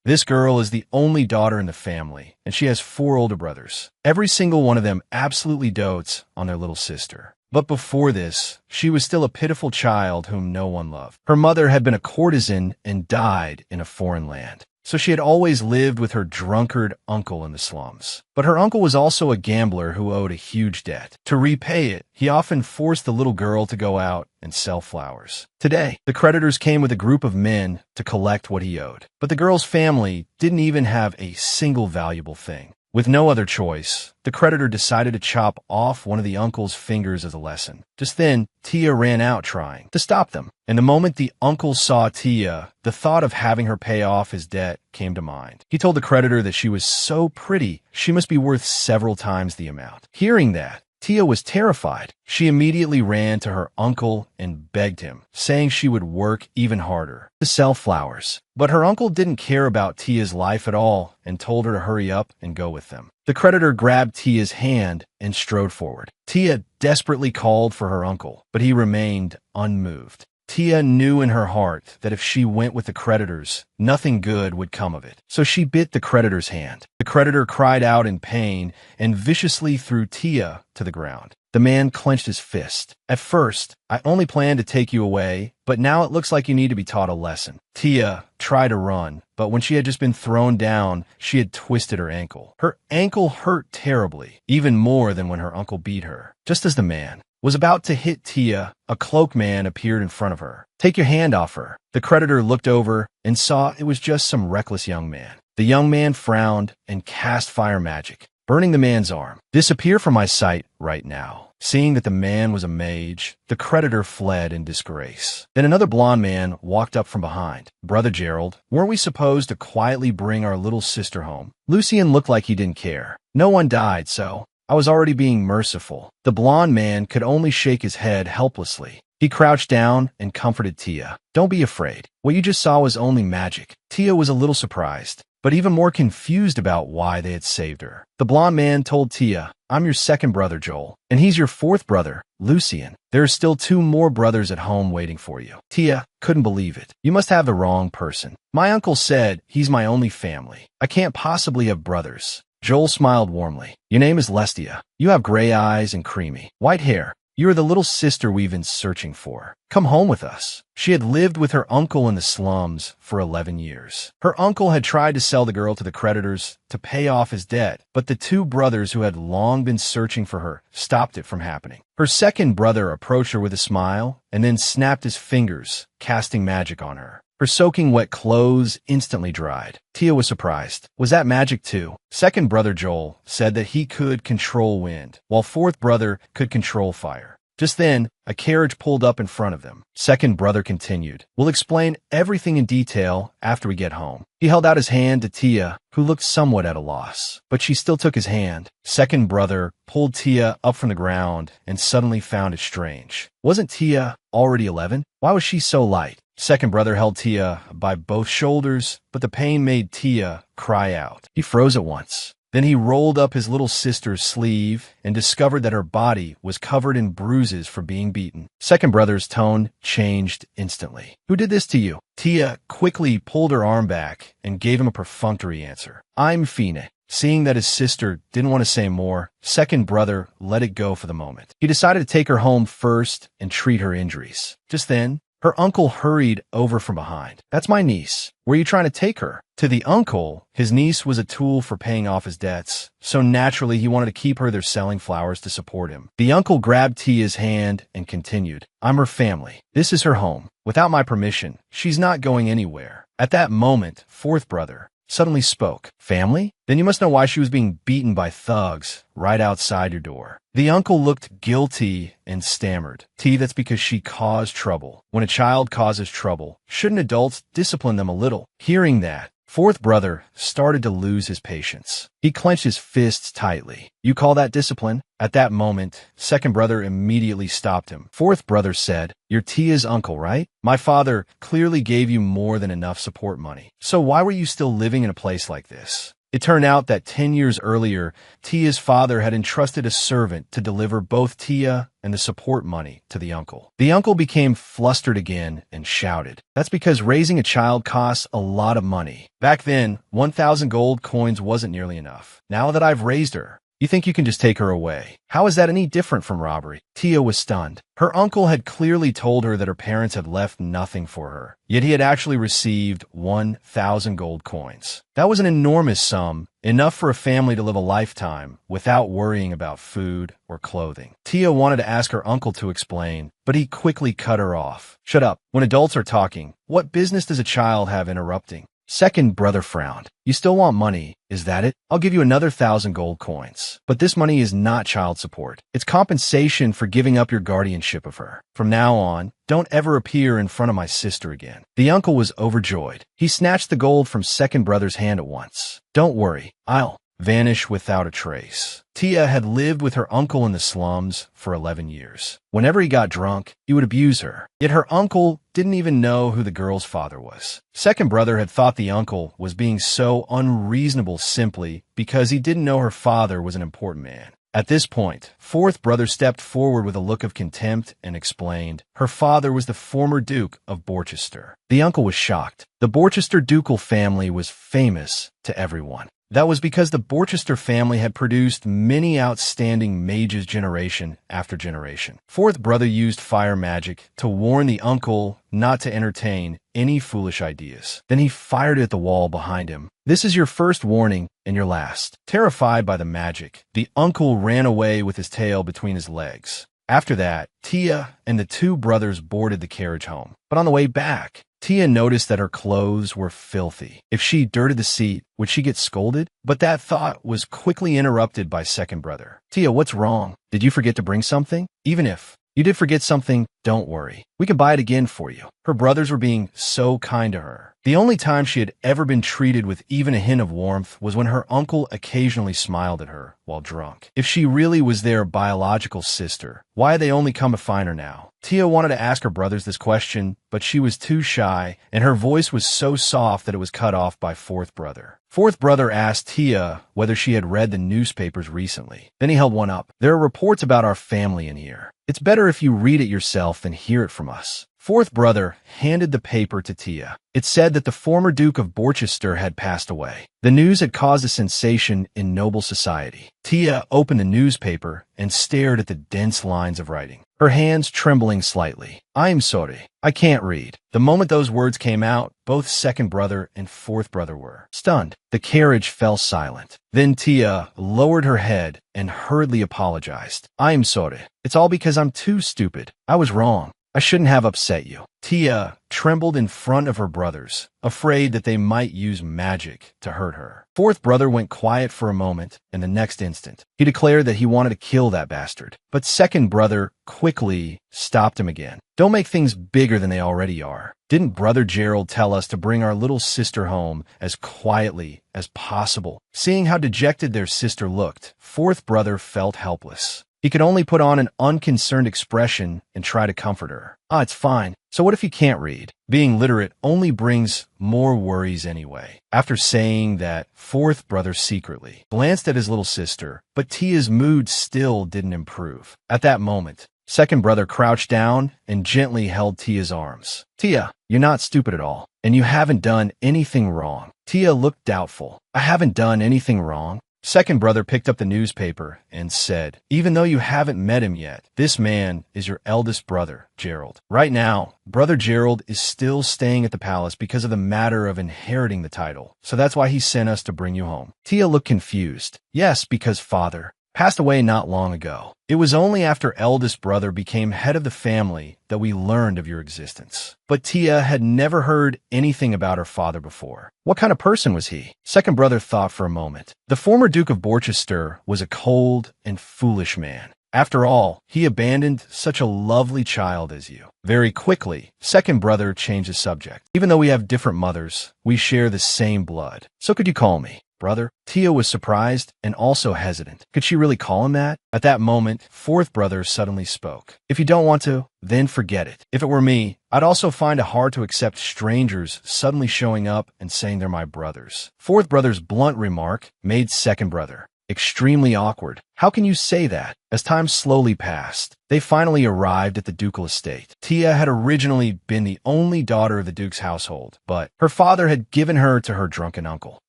This girl is the only daughter in the family, and she has 4 older brothers. Every single one of them absolutely dotes on their little sister. But before this, she was still a pitiful child whom no one loved. Her mother had been a courtesan and died in a foreign land. So she had always lived with her drunkard uncle in the slums. But her uncle was also a gambler who owed a huge debt. To repay it, he often forced the little girl to go out and sell flowers. Today, the creditors came with a group of men to collect what he owed. But the girl's family didn't even have a single valuable thing. With no other choice, the creditor decided to chop off one of the uncle's fingers as a lesson. Just then, Tia ran out trying to stop them. And the moment the uncle saw Tia, the thought of having her pay off his debt came to mind. He told the creditor that she was so pretty, she must be worth several times the amount. Hearing that, Tia was terrified. She immediately ran to her uncle and begged him, saying she would work even harder to sell flowers. But her uncle didn't care about Tia's life at all and told her to hurry up and go with them. The creditor grabbed Tia's hand and strode forward. Tia desperately called for her uncle, but he remained unmoved. Tia knew in her heart that if she went with the creditors, nothing good would come of it. So she bit the creditor's hand. The creditor cried out in pain and viciously threw Tia to the ground. The man clenched his fist. At first, I only planned to take you away, but now it looks like you need to be taught a lesson. Tia tried to run, but when she had just been thrown down, she had twisted her ankle. Her ankle hurt terribly, even more than when her uncle beat her. Just as the man was about to hit Tia, a cloaked man appeared in front of her. "Take your hand off her." The creditor looked over and saw it was just some reckless young man. The young man frowned and cast fire magic, burning the man's arm. "Disappear from my sight right now." Seeing that the man was a mage, the creditor fled in disgrace. Then another blond man walked up from behind. "Brother Gerald, weren't we supposed to quietly bring our little sister home?" Lucian looked like he didn't care. "No one died, so I was already being merciful." The blond man could only shake his head helplessly. He crouched down and comforted Tia. "Don't be afraid. What you just saw was only magic." Tia was a little surprised, but even more confused about why they had saved her. The blond man told Tia, "I'm your second brother, Joel, and he's your 4th brother, Lucian. There are still 2 more brothers at home waiting for you." Tia couldn't believe it. "You must have the wrong person. My uncle said he's my only family. I can't possibly have brothers." Joel smiled warmly. "Your name is Lestia. You have gray eyes and creamy white hair. You are the little sister we've been searching for. Come home with us." She had lived with her uncle in the slums for 11 years. Her uncle had tried to sell the girl to the creditors to pay off his debt, but the 2 brothers who had long been searching for her stopped it from happening. Her second brother approached her with a smile and then snapped his fingers, casting magic on her. Her soaking wet clothes instantly dried. Tia was surprised. Was that magic too? Second brother Joel said that he could control wind, while 4th brother could control fire. Just then, a carriage pulled up in front of them. Second brother continued, "We'll explain everything in detail after we get home." He held out his hand to Tia, who looked somewhat at a loss, but she still took his hand. Second brother pulled Tia up from the ground and suddenly found it strange. Wasn't Tia already 11? Why was she so light? Second brother held Tia by both shoulders, but the pain made Tia cry out. He froze at once. Then he rolled up his little sister's sleeve and discovered that her body was covered in bruises from being beaten. Second brother's tone changed instantly. "Who did this to you?" Tia quickly pulled her arm back and gave him a perfunctory answer. "I'm Fine." Seeing that his sister didn't want to say more, second brother let it go for the moment. He decided to take her home first and treat her injuries. Just then, her uncle hurried over from behind. "That's my niece. Where are you trying to take her?" To the uncle, his niece was a tool for paying off his debts, so naturally he wanted to keep her there selling flowers to support him. The uncle grabbed Tia's hand and continued, "I'm her family. This is her home. Without my permission, she's not going anywhere." At that moment, 4th brother suddenly spoke. "Family? Then you must know why she was being beaten by thugs right outside your door." The uncle looked guilty and stammered. "That's because she caused trouble. When a child causes trouble, shouldn't adults discipline them a little?" Hearing that, 4th brother started to lose his patience. He clenched his fists tightly. "You call that discipline?" At that moment, second brother immediately stopped him. 4th brother said, "You're Tia's uncle, right? My father clearly gave you more than enough support money. So why were you still living in a place like this?" It turned out that 10 years earlier, Tia's father had entrusted a servant to deliver both Tia and the support money to the uncle. The uncle became flustered again and shouted, "That's because raising a child costs a lot of money. Back then, 1,000 gold coins wasn't nearly enough. Now that I've raised her, you think you can just take her away? How is that any different from robbery?" Tia was stunned. Her uncle had clearly told her that her parents had left nothing for her, yet he had actually received 1,000 gold coins. That was an enormous sum, enough for a family to live a lifetime without worrying about food or clothing. Tia wanted to ask her uncle to explain, but he quickly cut her off. "Shut up. When adults are talking, what business does a child have interrupting?" Second brother frowned. "You still want money, is that it? I'll give you another 1,000 gold coins. But this money is not child support. It's compensation for giving up your guardianship of her. From now on, don't ever appear in front of my sister again." The uncle was overjoyed. He snatched the gold from second brother's hand at once. "Don't worry, I'll vanish without a trace." Tia had lived with her uncle in the slums for 11 years. Whenever he got drunk, he would abuse her. Yet her uncle didn't even know who the girl's father was. Second brother had thought the uncle was being so unreasonable simply because he didn't know her father was an important man. At this point, fourth brother stepped forward with a look of contempt and explained, her father was the former Duke of Borchester. The uncle was shocked. The Borchester ducal family was famous to everyone. That was because the Borchester family had produced many outstanding mages generation after generation. Fourth brother used fire magic to warn the uncle not to entertain any foolish ideas. Then he fired at the wall behind him. "This is your first warning and your last." Terrified by the magic, the uncle ran away with his tail between his legs. After that, Tia and the two brothers boarded the carriage home. But on the way back, Tia noticed that her clothes were filthy. If she dirted the seat, would she get scolded? But that thought was quickly interrupted by second brother. "Tia, what's wrong? Did you forget to bring something? Even if you did forget something, don't worry. We can buy it again for you." Her brothers were being so kind to her. The only time she had ever been treated with even a hint of warmth was when her uncle occasionally smiled at her while drunk. If she really was their biological sister, why had they only come to find her now? Tia wanted to ask her brothers this question, but she was too shy, and her voice was so soft that it was cut off by fourth brother. Fourth brother asked Tia whether she had read the newspapers recently. Then he held one up. "There are reports about our family in here. It's better if you read it yourself than hear it from us." Fourth brother handed the paper to Tia. It said that the former Duke of Borchester had passed away. The news had caused a sensation in noble society. Tia opened the newspaper and stared at the dense lines of writing, her hands trembling slightly. "I'm sorry, I can't read." The moment those words came out, both second brother and fourth brother were stunned. The carriage fell silent. Then Tia lowered her head and hurriedly apologized. "I'm sorry. It's all because I'm too stupid. I was wrong. I shouldn't have upset you." Tia trembled in front of her brothers, afraid that they might use magic to hurt her. Fourth brother went quiet for a moment, and the next instant, he declared that he wanted to kill that bastard. But second brother quickly stopped him again. "Don't make things bigger than they already are. Didn't brother Gerald tell us to bring our little sister home as quietly as possible?" Seeing how dejected their sister looked, fourth brother felt helpless. He could only put on an unconcerned expression and try to comfort her. "Ah, it's fine. So what if you can't read? Being literate only brings more worries anyway." After saying that, fourth brother secretly glanced at his little sister, but Tia's mood still didn't improve. At that moment, second brother crouched down and gently held Tia's arms. "Tia, you're not stupid at all, and you haven't done anything wrong." Tia looked doubtful. "I haven't done anything wrong." Second brother picked up the newspaper and said, "Even though you haven't met him yet, this man is your eldest brother, Gerald. Right now, brother Gerald is still staying at the palace because of the matter of inheriting the title. So that's why he sent us to bring you home." Tia looked confused. "Yes, because father passed away not long ago. It was only after eldest brother became head of the family that we learned of your existence." But Tia had never heard anything about her father before. What kind of person was he? Second brother thought for a moment. The former Duke of Borchester was a cold and foolish man. After all, he abandoned such a lovely child as you. Very quickly, second brother changed the subject. "Even though we have different mothers, we share the same blood. So could you call me brother? Tia was surprised and also hesitant. Could she really call him that? At that moment, fourth brother suddenly spoke. If you don't want to, then forget it. If it were me, I'd also find it hard to accept strangers suddenly showing up and saying they're my brothers. Fourth brother's blunt remark made second brother extremely awkward. How can you say that? As time slowly passed, they finally arrived at the ducal estate. Tia had originally been the only daughter of the duke's household, but her father had given her to her drunken uncle.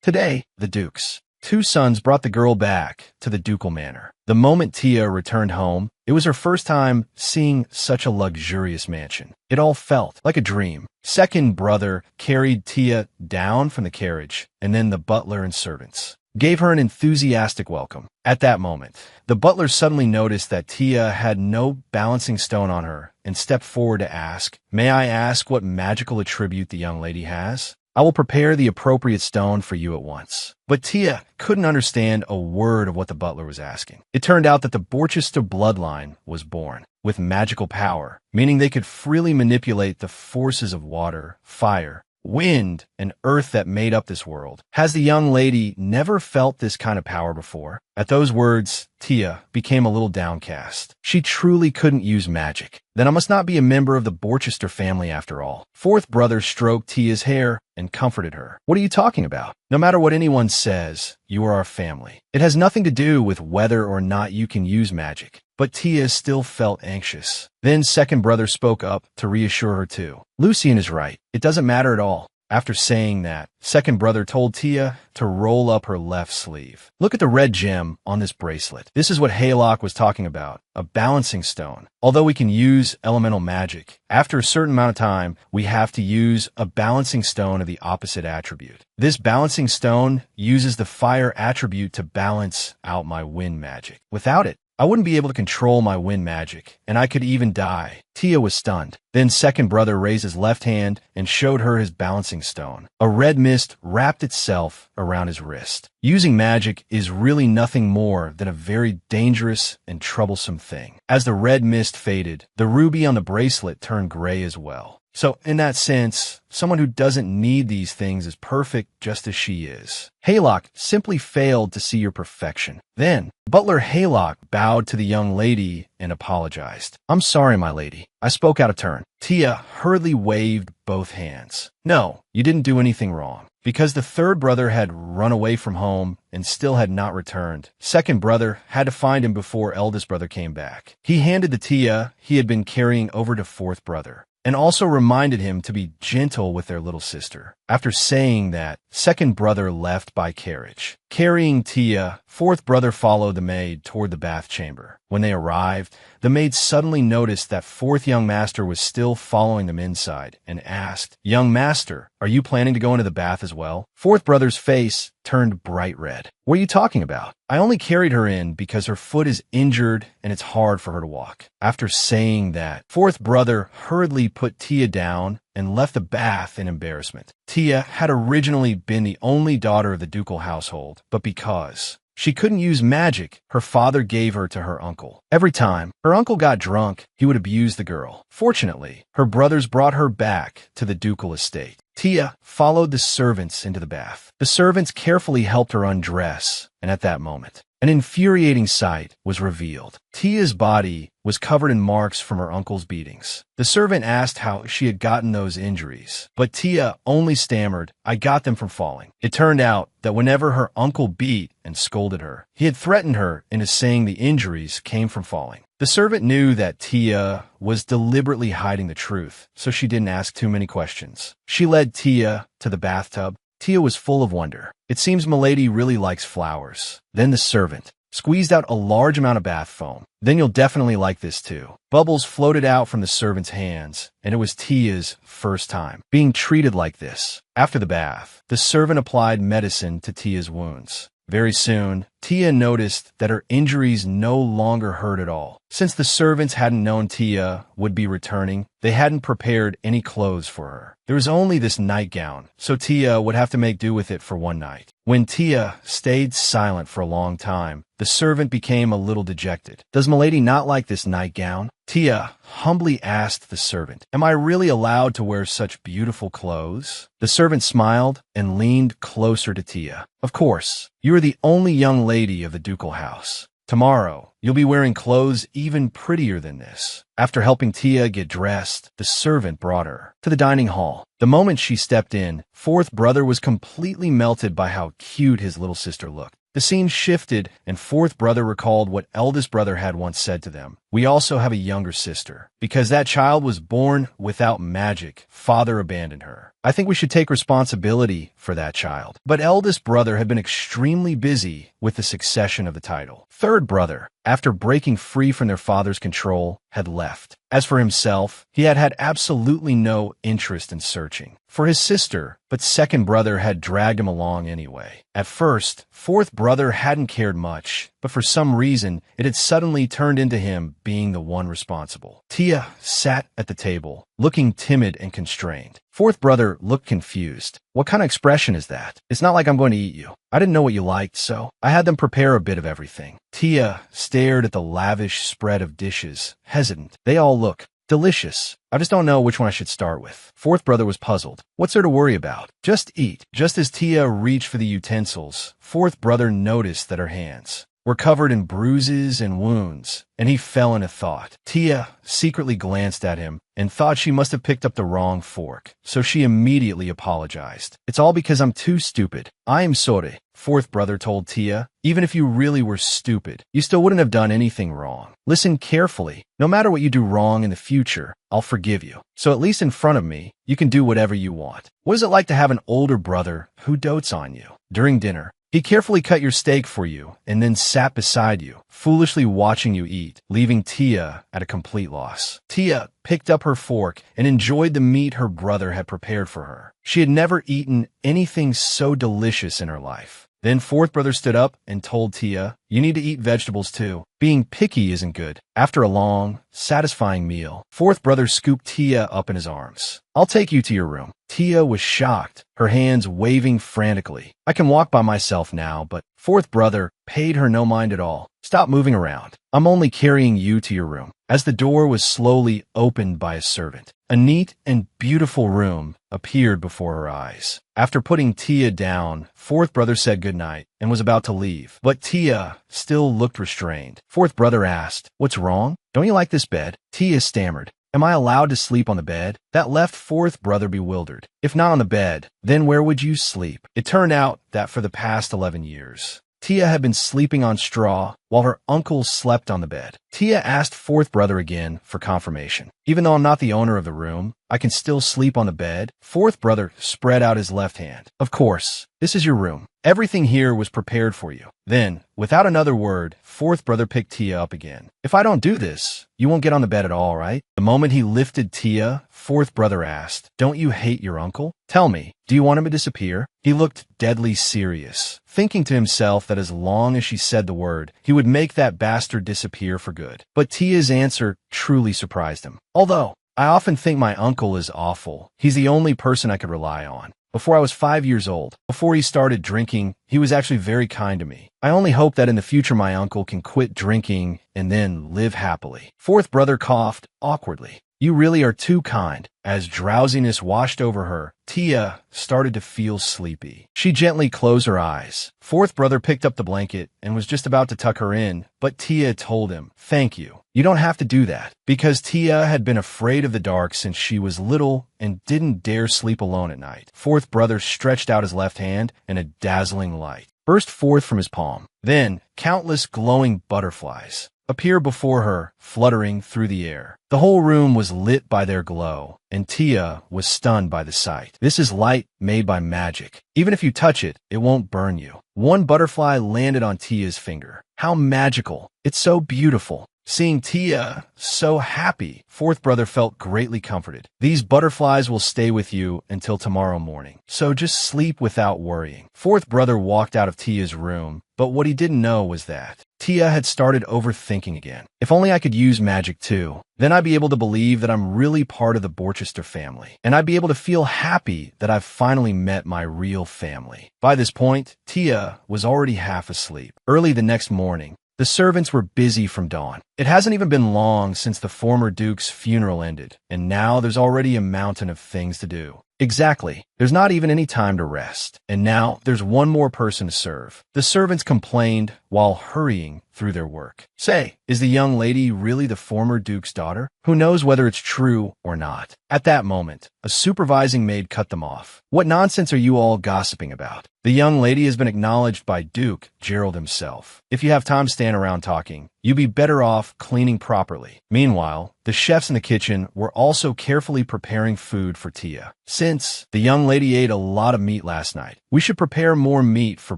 Today, the duke's two sons brought the girl back to the ducal manor. The moment Tia returned home, it was her first time seeing such a luxurious mansion. It all felt like a dream. Second brother carried Tia down from the carriage, and then the butler and servants gave her an enthusiastic welcome. At that moment, the butler suddenly noticed that Tia had no balancing stone on her and stepped forward to ask, "May I ask what magical attribute the young lady has? I will prepare the appropriate stone for you at once." But Tia couldn't understand a word of what the butler was asking. It turned out that the Borchester bloodline was born with magical power, meaning they could freely manipulate the forces of water, fire, wind, and earth that made up this world. Has the young lady never felt this kind of power before? At those words, Tia became a little downcast. She truly couldn't use magic. Then I must not be a member of the Borchester family after all. Fourth brother stroked Tia's hair and comforted her. What are you talking about? No matter what anyone says, you are our family. It has nothing to do with whether or not you can use magic. But Tia still felt anxious. Then second brother spoke up to reassure her too. Lucian is right. It doesn't matter at all. After saying that, second brother told Tia to roll up her left sleeve. Look at the red gem on this bracelet. This is what Haylock was talking about, a balancing stone. Although we can use elemental magic, after a certain amount of time, we have to use a balancing stone of the opposite attribute. This balancing stone uses the fire attribute to balance out my wind magic. Without it, I wouldn't be able to control my wind magic, and I could even die. Tia was stunned. Then second brother raised his left hand and showed her his balancing stone. A red mist wrapped itself around his wrist. Using magic is really nothing more than a very dangerous and troublesome thing. As the red mist faded, the ruby on the bracelet turned gray as well. So, in that sense, someone who doesn't need these things is perfect just as she is. Haylock simply failed to see your perfection. Then, Butler Haylock bowed to the young lady and apologized. "I'm sorry, my lady. I spoke out of turn." Tia hurriedly waved both hands. "No, you didn't do anything wrong." Because the third brother had run away from home and still had not returned, second brother had to find him before eldest brother came back. He handed the Tia he had been carrying over to fourth brother, and also reminded him to be gentle with their little sister. After saying that, second brother left by carriage. Carrying Tia, fourth brother followed the maid toward the bath chamber. When they arrived, the maid suddenly noticed that fourth young master was still following them inside and asked, "Young master, are you planning to go into the bath as well?" Fourth brother's face turned bright red. "What are you talking about? I only carried her in because her foot is injured and it's hard for her to walk." After saying that, fourth brother hurriedly put Tia down and left the bath in embarrassment. Tia had originally been the only daughter of the ducal household, but because she couldn't use magic, her father gave her to her uncle. Every time her uncle got drunk, he would abuse the girl. Fortunately, her brothers brought her back to the ducal estate. Tia followed the servants into the bath. The servants carefully helped her undress, and at that moment, an infuriating sight was revealed. Tia's body was covered in marks from her uncle's beatings. The servant asked how she had gotten those injuries, but Tia only stammered, "I got them from falling." It turned out that whenever her uncle beat and scolded her, he had threatened her into saying the injuries came from falling. The servant knew that Tia was deliberately hiding the truth, so she didn't ask too many questions. She led Tia to the bathtub. Tia was full of wonder. "It seems Milady really likes flowers." Then the servant squeezed out a large amount of bath foam. "Then you'll definitely like this too." Bubbles floated out from the servant's hands, and it was Tia's first time being treated like this. After the bath, the servant applied medicine to Tia's wounds. Very soon, Tia noticed that her injuries no longer hurt at all. Since the servants hadn't known Tia would be returning, they hadn't prepared any clothes for her. There was only this nightgown, so Tia would have to make do with it for one night. When Tia stayed silent for a long time, the servant became a little dejected. "Does milady not like this nightgown?" Tia humbly asked the servant. "Am I really allowed to wear such beautiful clothes?" The servant smiled and leaned closer to Tia. "Of course, you are the only young lady of the ducal house. Tomorrow, you'll be wearing clothes even prettier than this." After helping Tia get dressed, the servant brought her to the dining hall. The moment she stepped in, fourth brother was completely melted by how cute his little sister looked. The scene shifted, and fourth brother recalled what eldest brother had once said to them. "We also have a younger sister. Because that child was born without magic, father abandoned her. I think we should take responsibility for that child." But eldest brother had been extremely busy with the succession of the title. Third brother, after breaking free from their father's control, had left. As for himself, he had had absolutely no interest in searching for his sister, but second brother had dragged him along anyway. At first, fourth brother hadn't cared much, but for some reason, it had suddenly turned into him being the one responsible. Tia sat at the table, looking timid and constrained. Fourth brother looked confused. "What kind of expression is that? It's not like I'm going to eat you. I didn't know what you liked, so I had them prepare a bit of everything." Tia stared at the lavish spread of dishes, hesitant. "They all look delicious. I just don't know which one I should start with." Fourth brother was puzzled. "What's there to worry about? Just eat." Just as Tia reached for the utensils, fourth brother noticed that her hands were covered in bruises and wounds, and he fell into thought. Tia secretly glanced at him and thought she must have picked up the wrong fork, so she immediately apologized. "It's all because I'm too stupid. I am sorry," fourth brother told Tia. "Even if you really were stupid, you still wouldn't have done anything wrong. Listen carefully. No matter what you do wrong in the future, I'll forgive you. So at least in front of me, you can do whatever you want. What is it like to have an older brother who dotes on you? During dinner, he carefully cut your steak for you and then sat beside you, foolishly watching you eat, leaving Tia at a complete loss." Tia picked up her fork and enjoyed the meat her brother had prepared for her. She had never eaten anything so delicious in her life. Then fourth brother stood up and told Tia, "You need to eat vegetables too. Being picky isn't good." After a long, satisfying meal, fourth brother scooped Tia up in his arms. "I'll take you to your room." Tia was shocked, her hands waving frantically. "I can walk by myself now," but fourth brother paid her no mind at all. "Stop moving around. I'm only carrying you to your room." As the door was slowly opened by a servant, a neat and beautiful room appeared before her eyes. After putting Tia down, fourth brother said goodnight and was about to leave, but Tia still looked restrained. Fourth brother asked, "What's wrong? Don't you like this bed?" Tia stammered, "Am I allowed to sleep on the bed?" That left fourth brother bewildered. "If not on the bed, then where would you sleep?" It turned out that for the past 11 years, Tia had been sleeping on straw while her uncle slept on the bed. Tia asked fourth brother again for confirmation. "Even though I'm not the owner of the room, I can still sleep on the bed?" Fourth brother spread out his left hand. "Of course, this is your room. Everything here was prepared for you." Then, without another word, fourth brother picked Tia up again. "If I don't do this, you won't get on the bed at all, right?" The moment he lifted Tia, fourth brother asked, "Don't you hate your uncle? Tell me, do you want him to disappear?" He looked deadly serious, thinking to himself that as long as she said the word, he would make that bastard disappear for good. But Tia's answer truly surprised him. "Although, I often think my uncle is awful. He's the only person I could rely on. Before I was 5 years old, before he started drinking, he was actually very kind to me. I only hope that in the future my uncle can quit drinking and then live happily." Fourth brother coughed awkwardly. "You really are too kind." As drowsiness washed over her, Tia started to feel sleepy. She gently closed her eyes. Fourth brother picked up the blanket and was just about to tuck her in, but Tia told him, "Thank you. You don't have to do that." Because Tia had been afraid of the dark since she was little and didn't dare sleep alone at night. Fourth brother stretched out his left hand and a dazzling light burst forth from his palm. Then, countless glowing butterflies appeared before her, fluttering through the air. The whole room was lit by their glow, and Tia was stunned by the sight. "This is light made by magic. Even if you touch it, it won't burn you." One butterfly landed on Tia's finger. "How magical. It's so beautiful." Seeing Tia so happy, fourth brother felt greatly comforted. These butterflies will stay with you until tomorrow morning, so just sleep without worrying. Fourth brother walked out of Tia's room, but what he didn't know was that Tia had started overthinking again. If only I could use magic too. Then I'd be able to believe that I'm really part of the Borchester family, and I'd be able to feel happy that I've finally met my real family. By this point, Tia was already half asleep. Early the next morning, the servants were busy from dawn. It hasn't even been long since the former Duke's funeral ended, and now there's already a mountain of things to do. Exactly. There's not even any time to rest. And now there's one more person to serve. The servants complained while hurrying through their work. Say, is the young lady really the former Duke's daughter? Who knows whether it's true or not? At that moment, a supervising maid cut them off. What nonsense are you all gossiping about? The young lady has been acknowledged by Duke Gerald himself. If you have time to stand around talking, you'd be better off cleaning properly. Meanwhile, the chefs in the kitchen were also carefully preparing food for Tia. Since the young lady ate a lot of meat last night, we should prepare more meat for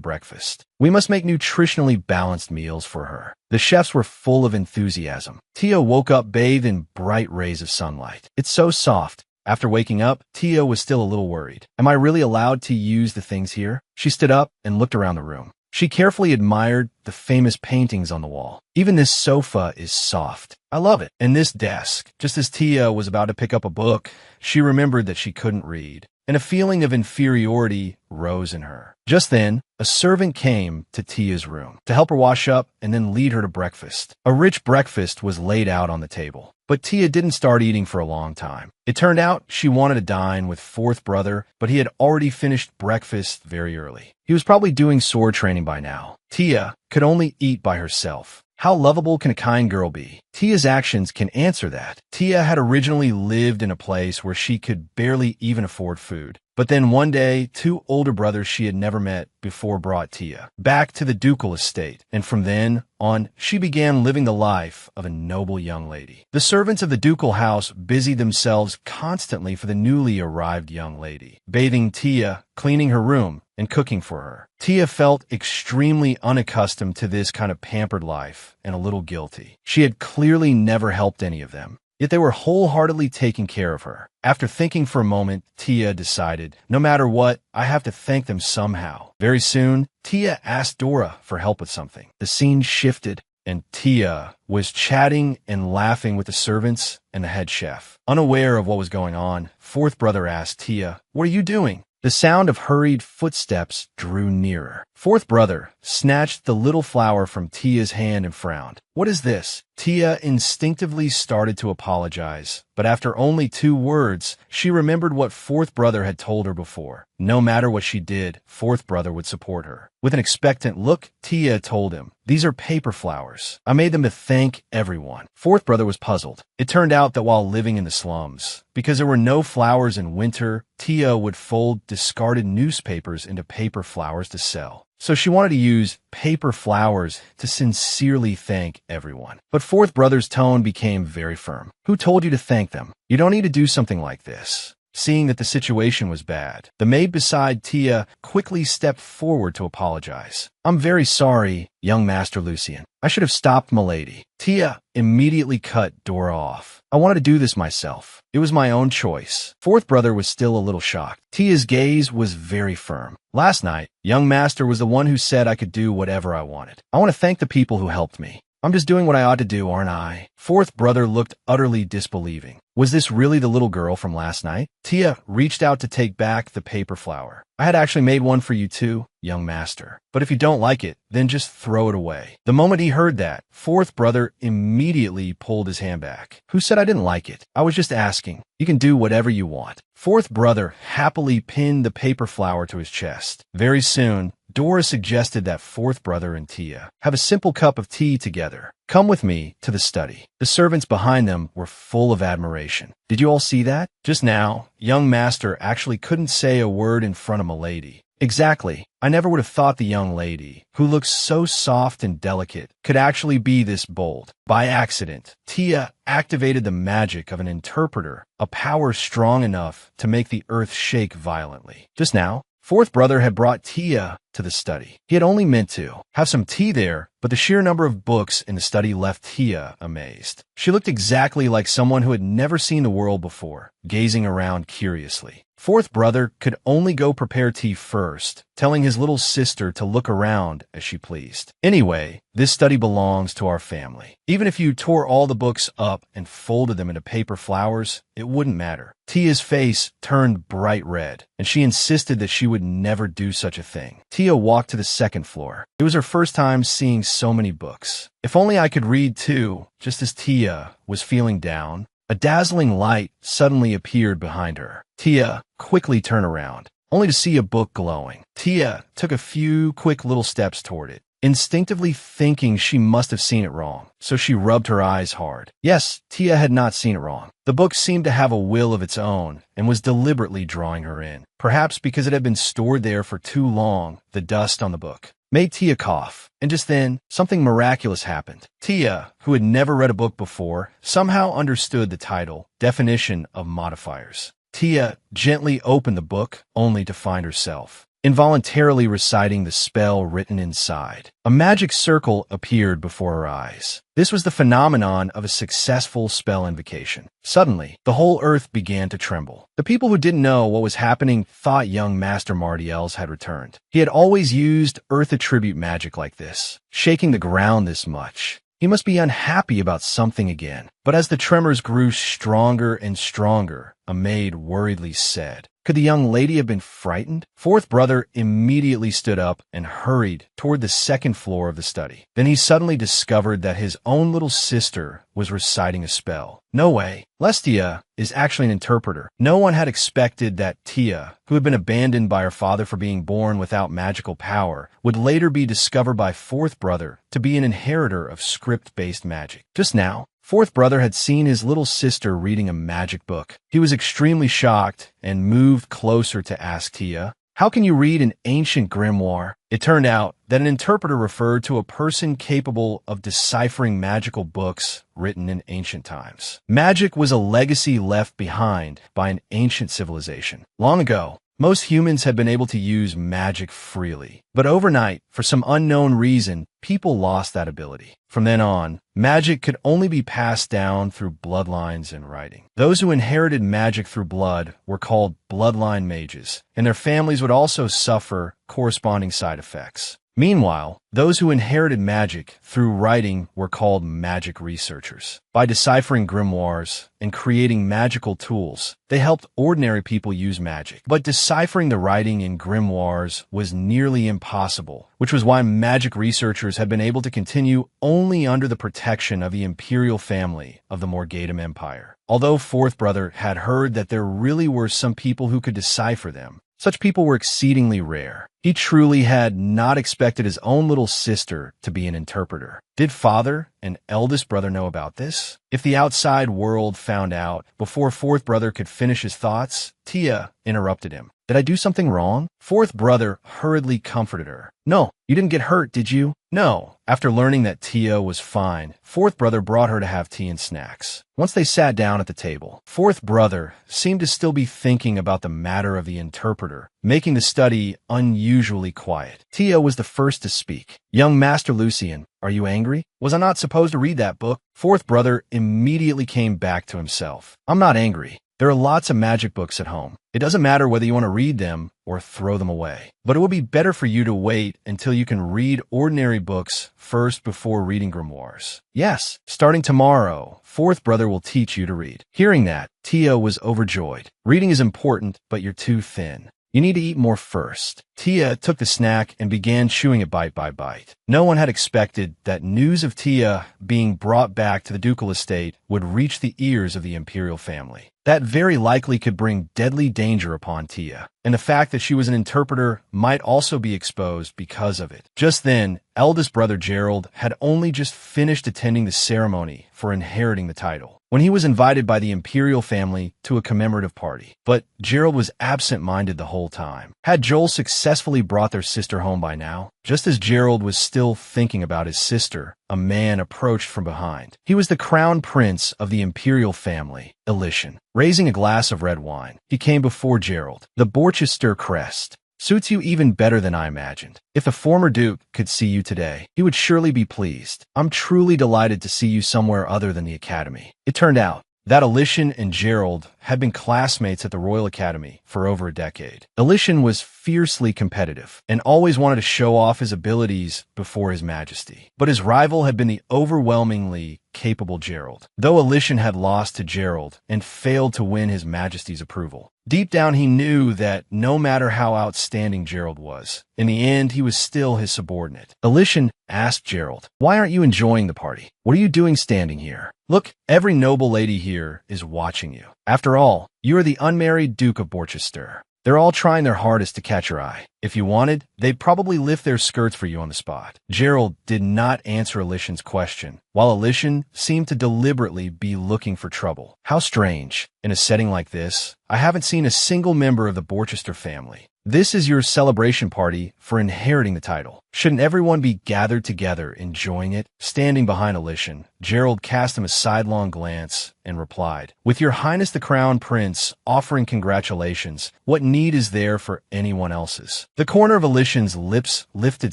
breakfast. We must make nutritionally balanced meals for her. The chefs were full of enthusiasm. Tia woke up bathed in bright rays of sunlight. It's so soft. After waking up, Tia was still a little worried. Am I really allowed to use the things here? She stood up and looked around the room. She carefully admired the famous paintings on the wall. Even this sofa is soft. I love it. And this desk. Just as Tia was about to pick up a book, she remembered that she couldn't read, and a feeling of inferiority rose in her. Just then, a servant came to Tia's room to help her wash up and then lead her to breakfast. A rich breakfast was laid out on the table, but Tia didn't start eating for a long time. It turned out she wanted to dine with fourth brother, but he had already finished breakfast very early. He was probably doing sword training by now. Tia could only eat by herself. How lovable can a kind girl be? Tia's actions can answer that. Tia had originally lived in a place where she could barely even afford food. But then one day, two older brothers she had never met before brought Tia back to the ducal estate, and from then on, she began living the life of a noble young lady. The servants of the ducal house busied themselves constantly for the newly arrived young lady, bathing Tia, cleaning her room, and cooking for her. Tia felt extremely unaccustomed to this kind of pampered life and a little guilty. She had clearly never helped any of them, yet they were wholeheartedly taking care of her. After thinking for a moment, Tia decided, no matter what, I have to thank them somehow. Very soon, Tia asked Dora for help with something. The scene shifted, and Tia was chatting and laughing with the servants and the head chef. Unaware of what was going on, fourth brother asked Tia, "What are you doing?" The sound of hurried footsteps drew nearer. Fourth brother snatched the little flower from Tia's hand and frowned. "What is this?" Tia instinctively started to apologize, but after only 2 words, she remembered what fourth brother had told her before. No matter what she did, fourth brother would support her. With an expectant look, Tia told him, "These are paper flowers. I made them to thank everyone." Fourth brother was puzzled. It turned out that while living in the slums, because there were no flowers in winter, Tia would fold discarded newspapers into paper flowers to sell. So she wanted to use paper flowers to sincerely thank everyone. But fourth brother's tone became very firm. "Who told you to thank them? You don't need to do something like this." Seeing that the situation was bad, the maid beside Tia quickly stepped forward to apologize. "I'm very sorry, young Master Lucian. I should have stopped Milady." Tia immediately cut Dora off. "I wanted to do this myself. It was my own choice." Fourth brother was still a little shocked. Tia's gaze was very firm. "Last night, young master was the one who said I could do whatever I wanted. I want to thank the people who helped me. I'm just doing what I ought to do, aren't I?" Fourth brother looked utterly disbelieving. Was this really the little girl from last night? Tia reached out to take back the paper flower. "I had actually made one for you too, young master. But if you don't like it, then just throw it away." The moment he heard that, fourth brother immediately pulled his hand back. "Who said I didn't like it? I was just asking. You can do whatever you want." Fourth brother happily pinned the paper flower to his chest. Very soon, Dora suggested that fourth brother and Tia have a simple cup of tea together. "Come with me to the study." The servants behind them were full of admiration. Did you all see that? Just now, young master actually couldn't say a word in front of Milady. Exactly. I never would have thought the young lady, who looks so soft and delicate, could actually be this bold. By accident, Tia activated the magic of an interpreter, a power strong enough to make the earth shake violently. Just now, Fourth brother had brought Tia to the study. He had only meant to have some tea there, but the sheer number of books in the study left Tia amazed. She looked exactly like someone who had never seen the world before, gazing around curiously. Fourth brother could only go prepare tea first, telling his little sister to look around as she pleased. Anyway, this study belongs to our family. Even if you tore all the books up and folded them into paper flowers, it wouldn't matter. Tia's face turned bright red, and she insisted that she would never do such a thing. Tia walked to the second floor. It was her first time seeing so many books. If only I could read too. Just as Tia was feeling down, a dazzling light suddenly appeared behind her. Tia quickly turned around, only to see a book glowing. Tia took a few quick little steps toward it, instinctively thinking she must have seen it wrong, so she rubbed her eyes hard. Yes, Tia had not seen it wrong. The book seemed to have a will of its own and was deliberately drawing her in. Perhaps because it had been stored there for too long, the dust on the book made Tia cough, and just then, something miraculous happened. Tia, who had never read a book before, somehow understood the title, Definition of Modifiers. Tia gently opened the book, only to find herself involuntarily reciting the spell written inside. A magic circle appeared before her eyes. This was the phenomenon of a successful spell invocation. Suddenly, the whole earth began to tremble. The people who didn't know what was happening thought young Master Martiels had returned. He had always used earth attribute magic like this, shaking the ground this much. He must be unhappy about something again. But as the tremors grew stronger and stronger, a maid worriedly said, "Could the young lady have been frightened?" Fourth brother immediately stood up and hurried toward the second floor of the study. Then he suddenly discovered that his own little sister was reciting a spell. No way. Lestia is actually an interpreter. No one had expected that Tia, who had been abandoned by her father for being born without magical power, would later be discovered by fourth brother to be an inheritor of script-based magic. Just now, fourth brother had seen his little sister reading a magic book. He was extremely shocked and moved closer to ask Tia, "How can you read an ancient grimoire?" It turned out that an interpreter referred to a person capable of deciphering magical books written in ancient times. Magic was a legacy left behind by an ancient civilization. Long ago, most humans had been able to use magic freely. But overnight, for some unknown reason, people lost that ability. From then on, magic could only be passed down through bloodlines and writing. Those who inherited magic through blood were called bloodline mages, and their families would also suffer corresponding side effects. Meanwhile, those who inherited magic through writing were called magic researchers. By deciphering grimoires and creating magical tools, they helped ordinary people use magic. But deciphering the writing in grimoires was nearly impossible, which was why magic researchers had been able to continue only under the protection of the imperial family of the Morgadum Empire. Although fourth brother had heard that there really were some people who could decipher them, such people were exceedingly rare. He truly had not expected his own little sister to be an interpreter. Did father and eldest brother know about this? If the outside world found out before fourth brother could finish his thoughts, Tia interrupted him. "Did I do something wrong?" Fourth brother hurriedly comforted her. "No, you didn't get hurt, did you?" "No." After learning that Tia was fine, fourth brother brought her to have tea and snacks. Once they sat down at the table, fourth brother seemed to still be thinking about the matter of the interpreter, making the study unusually quiet. Tia was the first to speak. "Young Master Lucian, are you angry? Was I not supposed to read that book?" Fourth brother immediately came back to himself. "I'm not angry. There are lots of magic books at home. It doesn't matter whether you want to read them or throw them away. But it would be better for you to wait until you can read ordinary books first before reading grimoires. Yes, starting tomorrow, fourth brother will teach you to read." Hearing that, Tia was overjoyed. "Reading is important, but you're too thin. You need to eat more first." Tia took the snack and began chewing it bite by bite. No one had expected that news of Tia being brought back to the ducal estate would reach the ears of the imperial family. That very likely could bring deadly danger upon Tia, and the fact that she was an interpreter might also be exposed because of it. Just then, eldest brother Gerald had only just finished attending the ceremony for inheriting the title, when he was invited by the imperial family to a commemorative party. But Gerald was absent-minded the whole time. Had Joel successfully brought their sister home by now? Just as Gerald was still thinking about his sister, a man approached from behind. He was the crown prince of the imperial family, Elishan. Raising a glass of red wine, he came before Gerald. The Borchester crest Suits you even better than I imagined. If the former Duke could see you today, he would surely be pleased. I'm truly delighted to see you somewhere other than the Academy." It turned out that Elysian and Gerald had been classmates at the Royal Academy for over a decade. Elysian was fiercely competitive and always wanted to show off his abilities before His Majesty. But his rival had been the overwhelmingly capable Gerald. Though Elysian had lost to Gerald and failed to win His Majesty's approval, deep down he knew that no matter how outstanding Gerald was, in the end he was still his subordinate. Elysian asked Gerald, "Why aren't you enjoying the party? What are you doing standing here? Look, every noble lady here is watching you. After all, you are the unmarried Duke of Borchester. They're all trying their hardest to catch your eye. If you wanted, they'd probably lift their skirts for you on the spot." Gerald did not answer Elysian's question, while Elysian seemed to deliberately be looking for trouble. How strange. In a setting like this, I haven't seen a single member of the Borchester family. This is your celebration party for inheriting the title. Shouldn't everyone be gathered together enjoying it? Standing behind Elysian, Gerald cast him a sidelong glance and replied, "With your Highness the Crown Prince offering congratulations, what need is there for anyone else's?" The corner of Elysian's lips lifted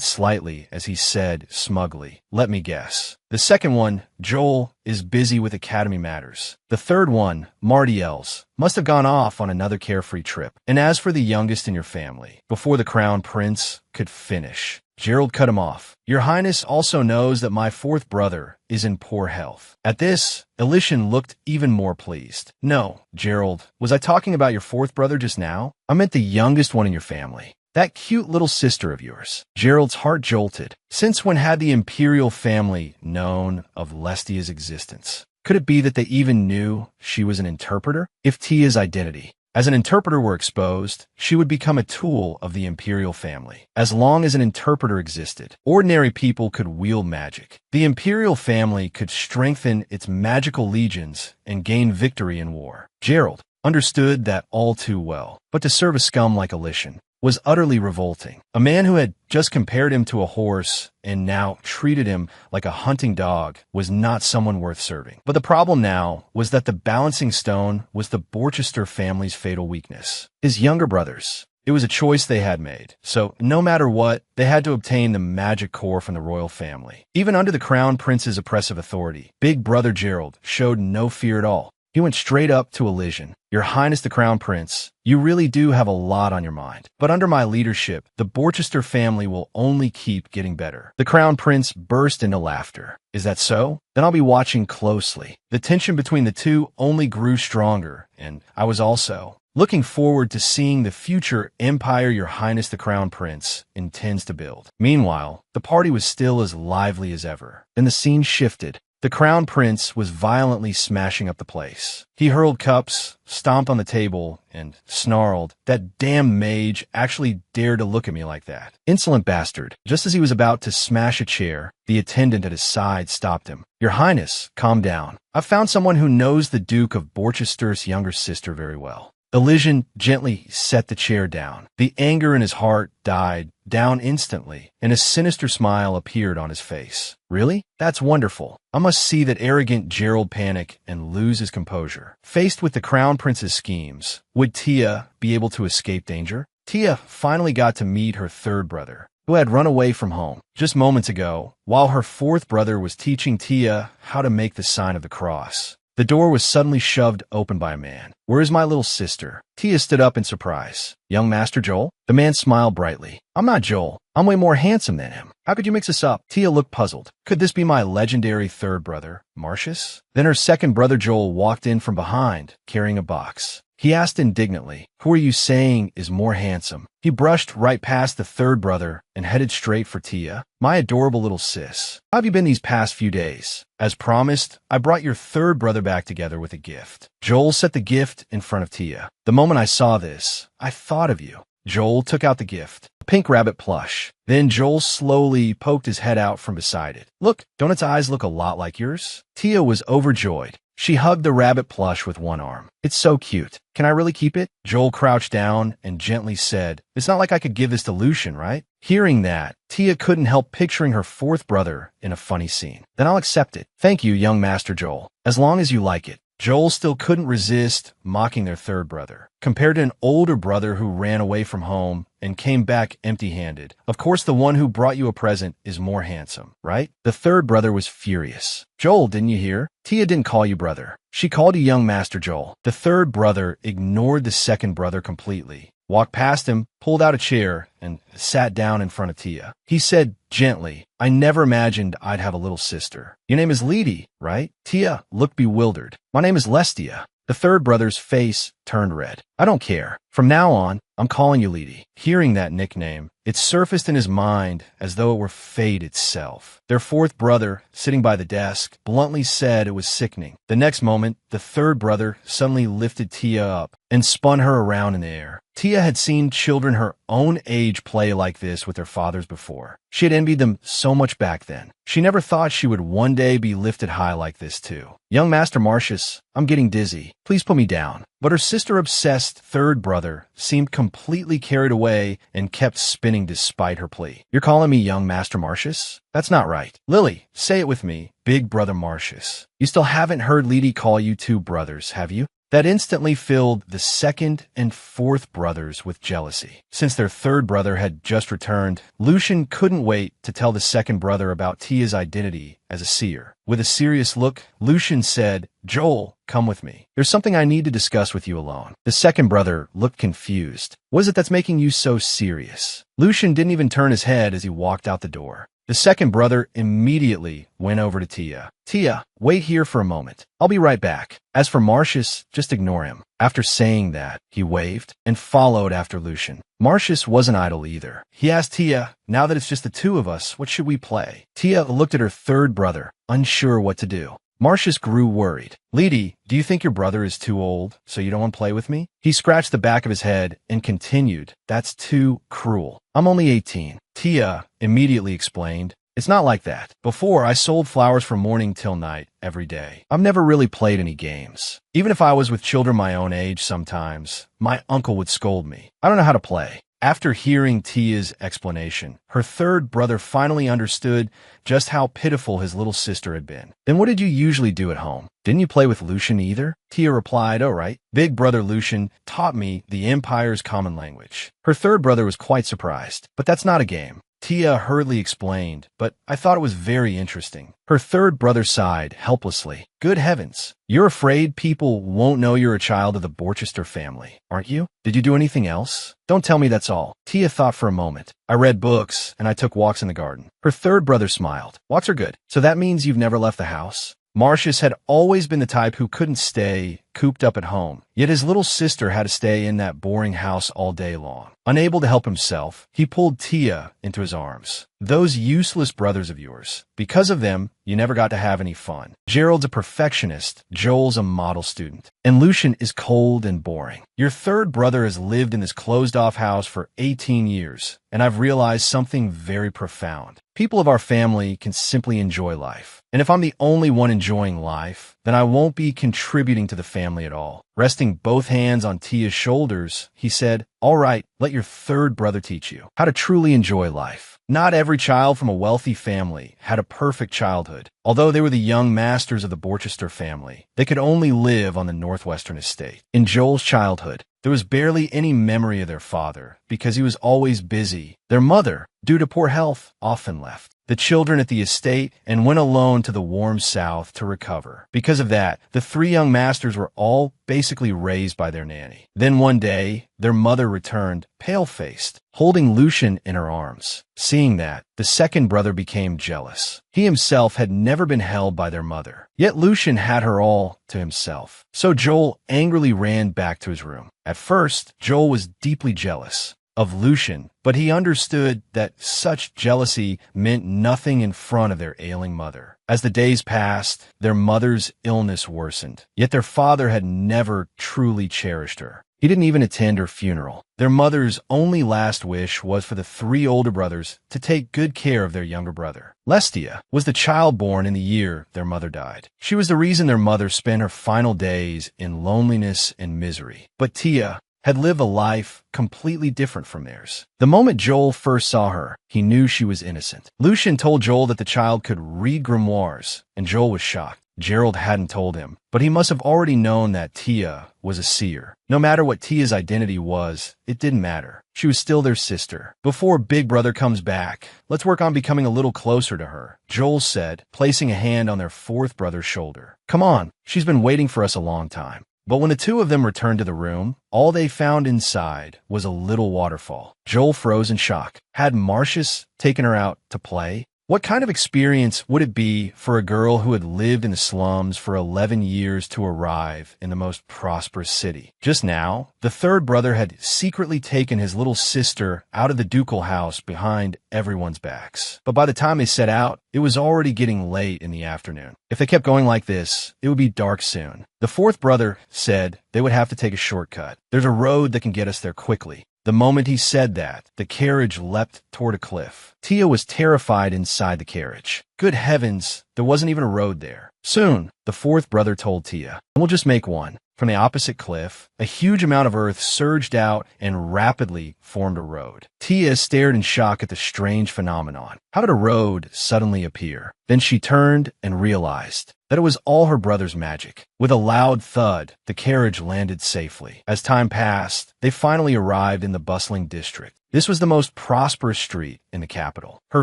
slightly as he said smugly, "Let me guess. The second one, Joel, is busy with Academy matters. The third one, Martiel's, must have gone off on another carefree trip. And as for the youngest in your family," before the Crown Prince could finish, Gerald cut him off. "Your Highness also knows that my fourth brother is in poor health." At this, Elysian looked even more pleased. "No, Gerald, was I talking about your fourth brother just now? I meant the youngest one in your family. That cute little sister of yours." Gerald's heart jolted. Since when had the imperial family known of Lestia's existence? Could it be that they even knew she was an interpreter? If Tia's identity as an interpreter were exposed, she would become a tool of the imperial family. As long as an interpreter existed, ordinary people could wield magic. The imperial family could strengthen its magical legions and gain victory in war. Gerald understood that all too well, but to serve a scum like Elysian was utterly revolting. A man who had just compared him to a horse and now treated him like a hunting dog was not someone worth serving. But the problem now was that the balancing stone was the Borchester family's fatal weakness, his younger brothers. It was a choice they had made, so no matter what, they had to obtain the magic core from the royal family. Even under the Crown Prince's oppressive authority, Big Brother Gerald showed no fear at all. He went straight up to Elysian. "Your Highness the Crown Prince, you really do have a lot on your mind. But under my leadership, the Borchester family will only keep getting better." The Crown Prince burst into laughter. "Is that so? Then I'll be watching closely." The tension between the two only grew stronger, and I was also looking forward to seeing the future empire your Highness the Crown Prince intends to build. Meanwhile, the party was still as lively as ever. Then the scene shifted. The Crown Prince was violently smashing up the place. He hurled cups, stomped on the table, and snarled, "That damn mage actually dared to look at me like that. Insolent bastard." Just as he was about to smash a chair, the attendant at his side stopped him. "Your Highness, calm down. I've found someone who knows the Duke of Borchester's younger sister very well." Elysian gently set the chair down. The anger in his heart died down instantly, and a sinister smile appeared on his face. "Really? That's wonderful. I must see that arrogant Gerald panic and lose his composure." Faced with the Crown Prince's schemes, would Tia be able to escape danger? Tia finally got to meet her third brother, who had run away from home just moments ago, while her fourth brother was teaching Tia how to make the sign of the cross. The door was suddenly shoved open by a man. "Where is my little sister?" Tia stood up in surprise. "Young Master Joel?" The man smiled brightly. "I'm not Joel. I'm way more handsome than him. How could you mix us up?" Tia looked puzzled. Could this be my legendary third brother, Marcius? Then her second brother Joel walked in from behind, carrying a box. He asked indignantly, "Who are you saying is more handsome?" He brushed right past the third brother and headed straight for Tia. "My adorable little sis, how have you been these past few days? As promised, I brought your third brother back together with a gift." Joel set the gift in front of Tia. "The moment I saw this, I thought of you." Joel took out the gift, a pink rabbit plush. Then Joel slowly poked his head out from beside it. "Look, don't its eyes look a lot like yours?" Tia was overjoyed. She hugged the rabbit plush with one arm. "It's so cute. Can I really keep it?" Joel crouched down and gently said, "It's not like I could give this to Lucian, right?" Hearing that, Tia couldn't help picturing her fourth brother in a funny scene. "Then I'll accept it. Thank you, young Master Joel. As long as you like it." Joel still couldn't resist mocking their third brother. Compared to an older brother who ran away from home and came back empty-handed, of course the one who brought you a present is more handsome, right? The third brother was furious. Joel, didn't you hear? Tia didn't call you brother. She called you young Master Joel. The third brother ignored the second brother completely, walked past him, pulled out a chair, and sat down in front of Tia. He said gently, I never imagined I'd have a little sister. Your name is Lady, right? Tia looked bewildered. My name is Lestia. The third brother's face turned red. I don't care. From now on, I'm calling you Lady. Hearing that nickname, it surfaced in his mind as though it were fate itself. Their fourth brother, sitting by the desk, bluntly said it was sickening. The next moment, the third brother suddenly lifted Tia up and spun her around in the air. Tia had seen children her own age play like this with their fathers before. She had envied them so much back then. She never thought she would one day be lifted high like this too. Young Master Marcius, I'm getting dizzy. Please put me down. But her sister-obsessed third brother seemed completely carried away and kept spinning despite her plea. You're calling me young Master Marcius? That's not right. Lily, say it with me. Big brother Marcius. You still haven't heard Lady call you two brothers, have you? That instantly filled the second and fourth brothers with jealousy. Since their third brother had just returned, Lucian couldn't wait to tell the second brother about Tia's identity as a seer. With a serious look, Lucian said, Joel, come with me. There's something I need to discuss with you alone. The second brother looked confused. What is it that's making you so serious? Lucian didn't even turn his head as he walked out the door. The second brother immediately went over to Tia. Tia, wait here for a moment. I'll be right back. As for Marcius, just ignore him. After saying that, he waved and followed after Lucian. Marcius wasn't idle either. He asked Tia, now that it's just the two of us, what should we play? Tia looked at her third brother, unsure what to do. Marcius grew worried. Lady, do you think your brother is too old, so you don't want to play with me? He scratched the back of his head and continued, that's too cruel. I'm only 18. Tia immediately explained, it's not like that. Before, I sold flowers from morning till night, every day. I've never really played any games. Even if I was with children my own age sometimes, my uncle would scold me. I don't know how to play. After hearing Tia's explanation, her third brother finally understood just how pitiful his little sister had been. Then what did you usually do at home? Didn't you play with Lucian either? Tia replied, oh right. Big brother Lucian taught me the Empire's common language. Her third brother was quite surprised, but that's not a game. Tia hurriedly explained, but I thought it was very interesting. Her third brother sighed helplessly. Good heavens, you're afraid people won't know you're a child of the Borchester family, aren't you? Did you do anything else? Don't tell me that's all. Tia thought for a moment. I read books, and I took walks in the garden. Her third brother smiled. Walks are good. So that means you've never left the house? Marcius had always been the type who couldn't stay cooped up at home, yet his little sister had to stay in that boring house all day long. Unable to help himself, he pulled Tia into his arms. Those useless brothers of yours. Because of them, you never got to have any fun. Gerald's a perfectionist, Joel's a model student, and Lucian is cold and boring. Your third brother has lived in this closed-off house for 18 years, and I've realized something very profound. People of our family can simply enjoy life. And if I'm the only one enjoying life, then I won't be contributing to the family at all. Resting both hands on Tia's shoulders, he said, all right, let your third brother teach you how to truly enjoy life. Not every child from a wealthy family had a perfect childhood. Although they were the young masters of the Borchester family, they could only live on the northwestern estate. In Joel's childhood, there was barely any memory of their father because he was always busy. Their mother, due to poor health, often left the children at the estate and went alone to the warm south to recover. Because of that, the three young masters were all basically raised by their nanny. Then one day, their mother returned, pale-faced, holding Lucian in her arms. Seeing that, the second brother became jealous. He himself had never been held by their mother, yet Lucian had her all to himself. So Joel angrily ran back to his room. At first, Joel was deeply jealous of Lucian, but he understood that such jealousy meant nothing in front of their ailing mother. As the days passed, their mother's illness worsened, yet their father had never truly cherished her. He didn't even attend her funeral. Their mother's only last wish was for the three older brothers to take good care of their younger brother. Lestia was the child born in the year their mother died. She was the reason their mother spent her final days in loneliness and misery. But Tia had lived a life completely different from theirs. The moment Joel first saw her, he knew she was innocent. Lucian told Joel that the child could read grimoires, and Joel was shocked. Gerald hadn't told him, but he must have already known that Tia was a seer. No matter what Tia's identity was, it didn't matter. She was still their sister. Before Big Brother comes back, let's work on becoming a little closer to her, Joel said, placing a hand on their fourth brother's shoulder. Come on, she's been waiting for us a long time. But when the two of them returned to the room, all they found inside was a little waterfall. Joel froze in shock. Had Marcius taken her out to play? What kind of experience would it be for a girl who had lived in the slums for 11 years to arrive in the most prosperous city? Just now, the third brother had secretly taken his little sister out of the ducal house behind everyone's backs. But by the time they set out, it was already getting late in the afternoon. If they kept going like this, it would be dark soon. The fourth brother said they would have to take a shortcut. There's a road that can get us there quickly. The moment he said that, the carriage leapt toward a cliff. Tia was terrified inside the carriage. Good heavens, there wasn't even a road there. Soon, the fourth brother told Tia, "We'll just make one." From the opposite cliff, a huge amount of earth surged out and rapidly formed a road. Tia stared in shock at the strange phenomenon. How did a road suddenly appear? Then she turned and realized that it was all her brother's magic. With a loud thud, the carriage landed safely. As time passed, they finally arrived in the bustling district. This was the most prosperous street in the capital. Her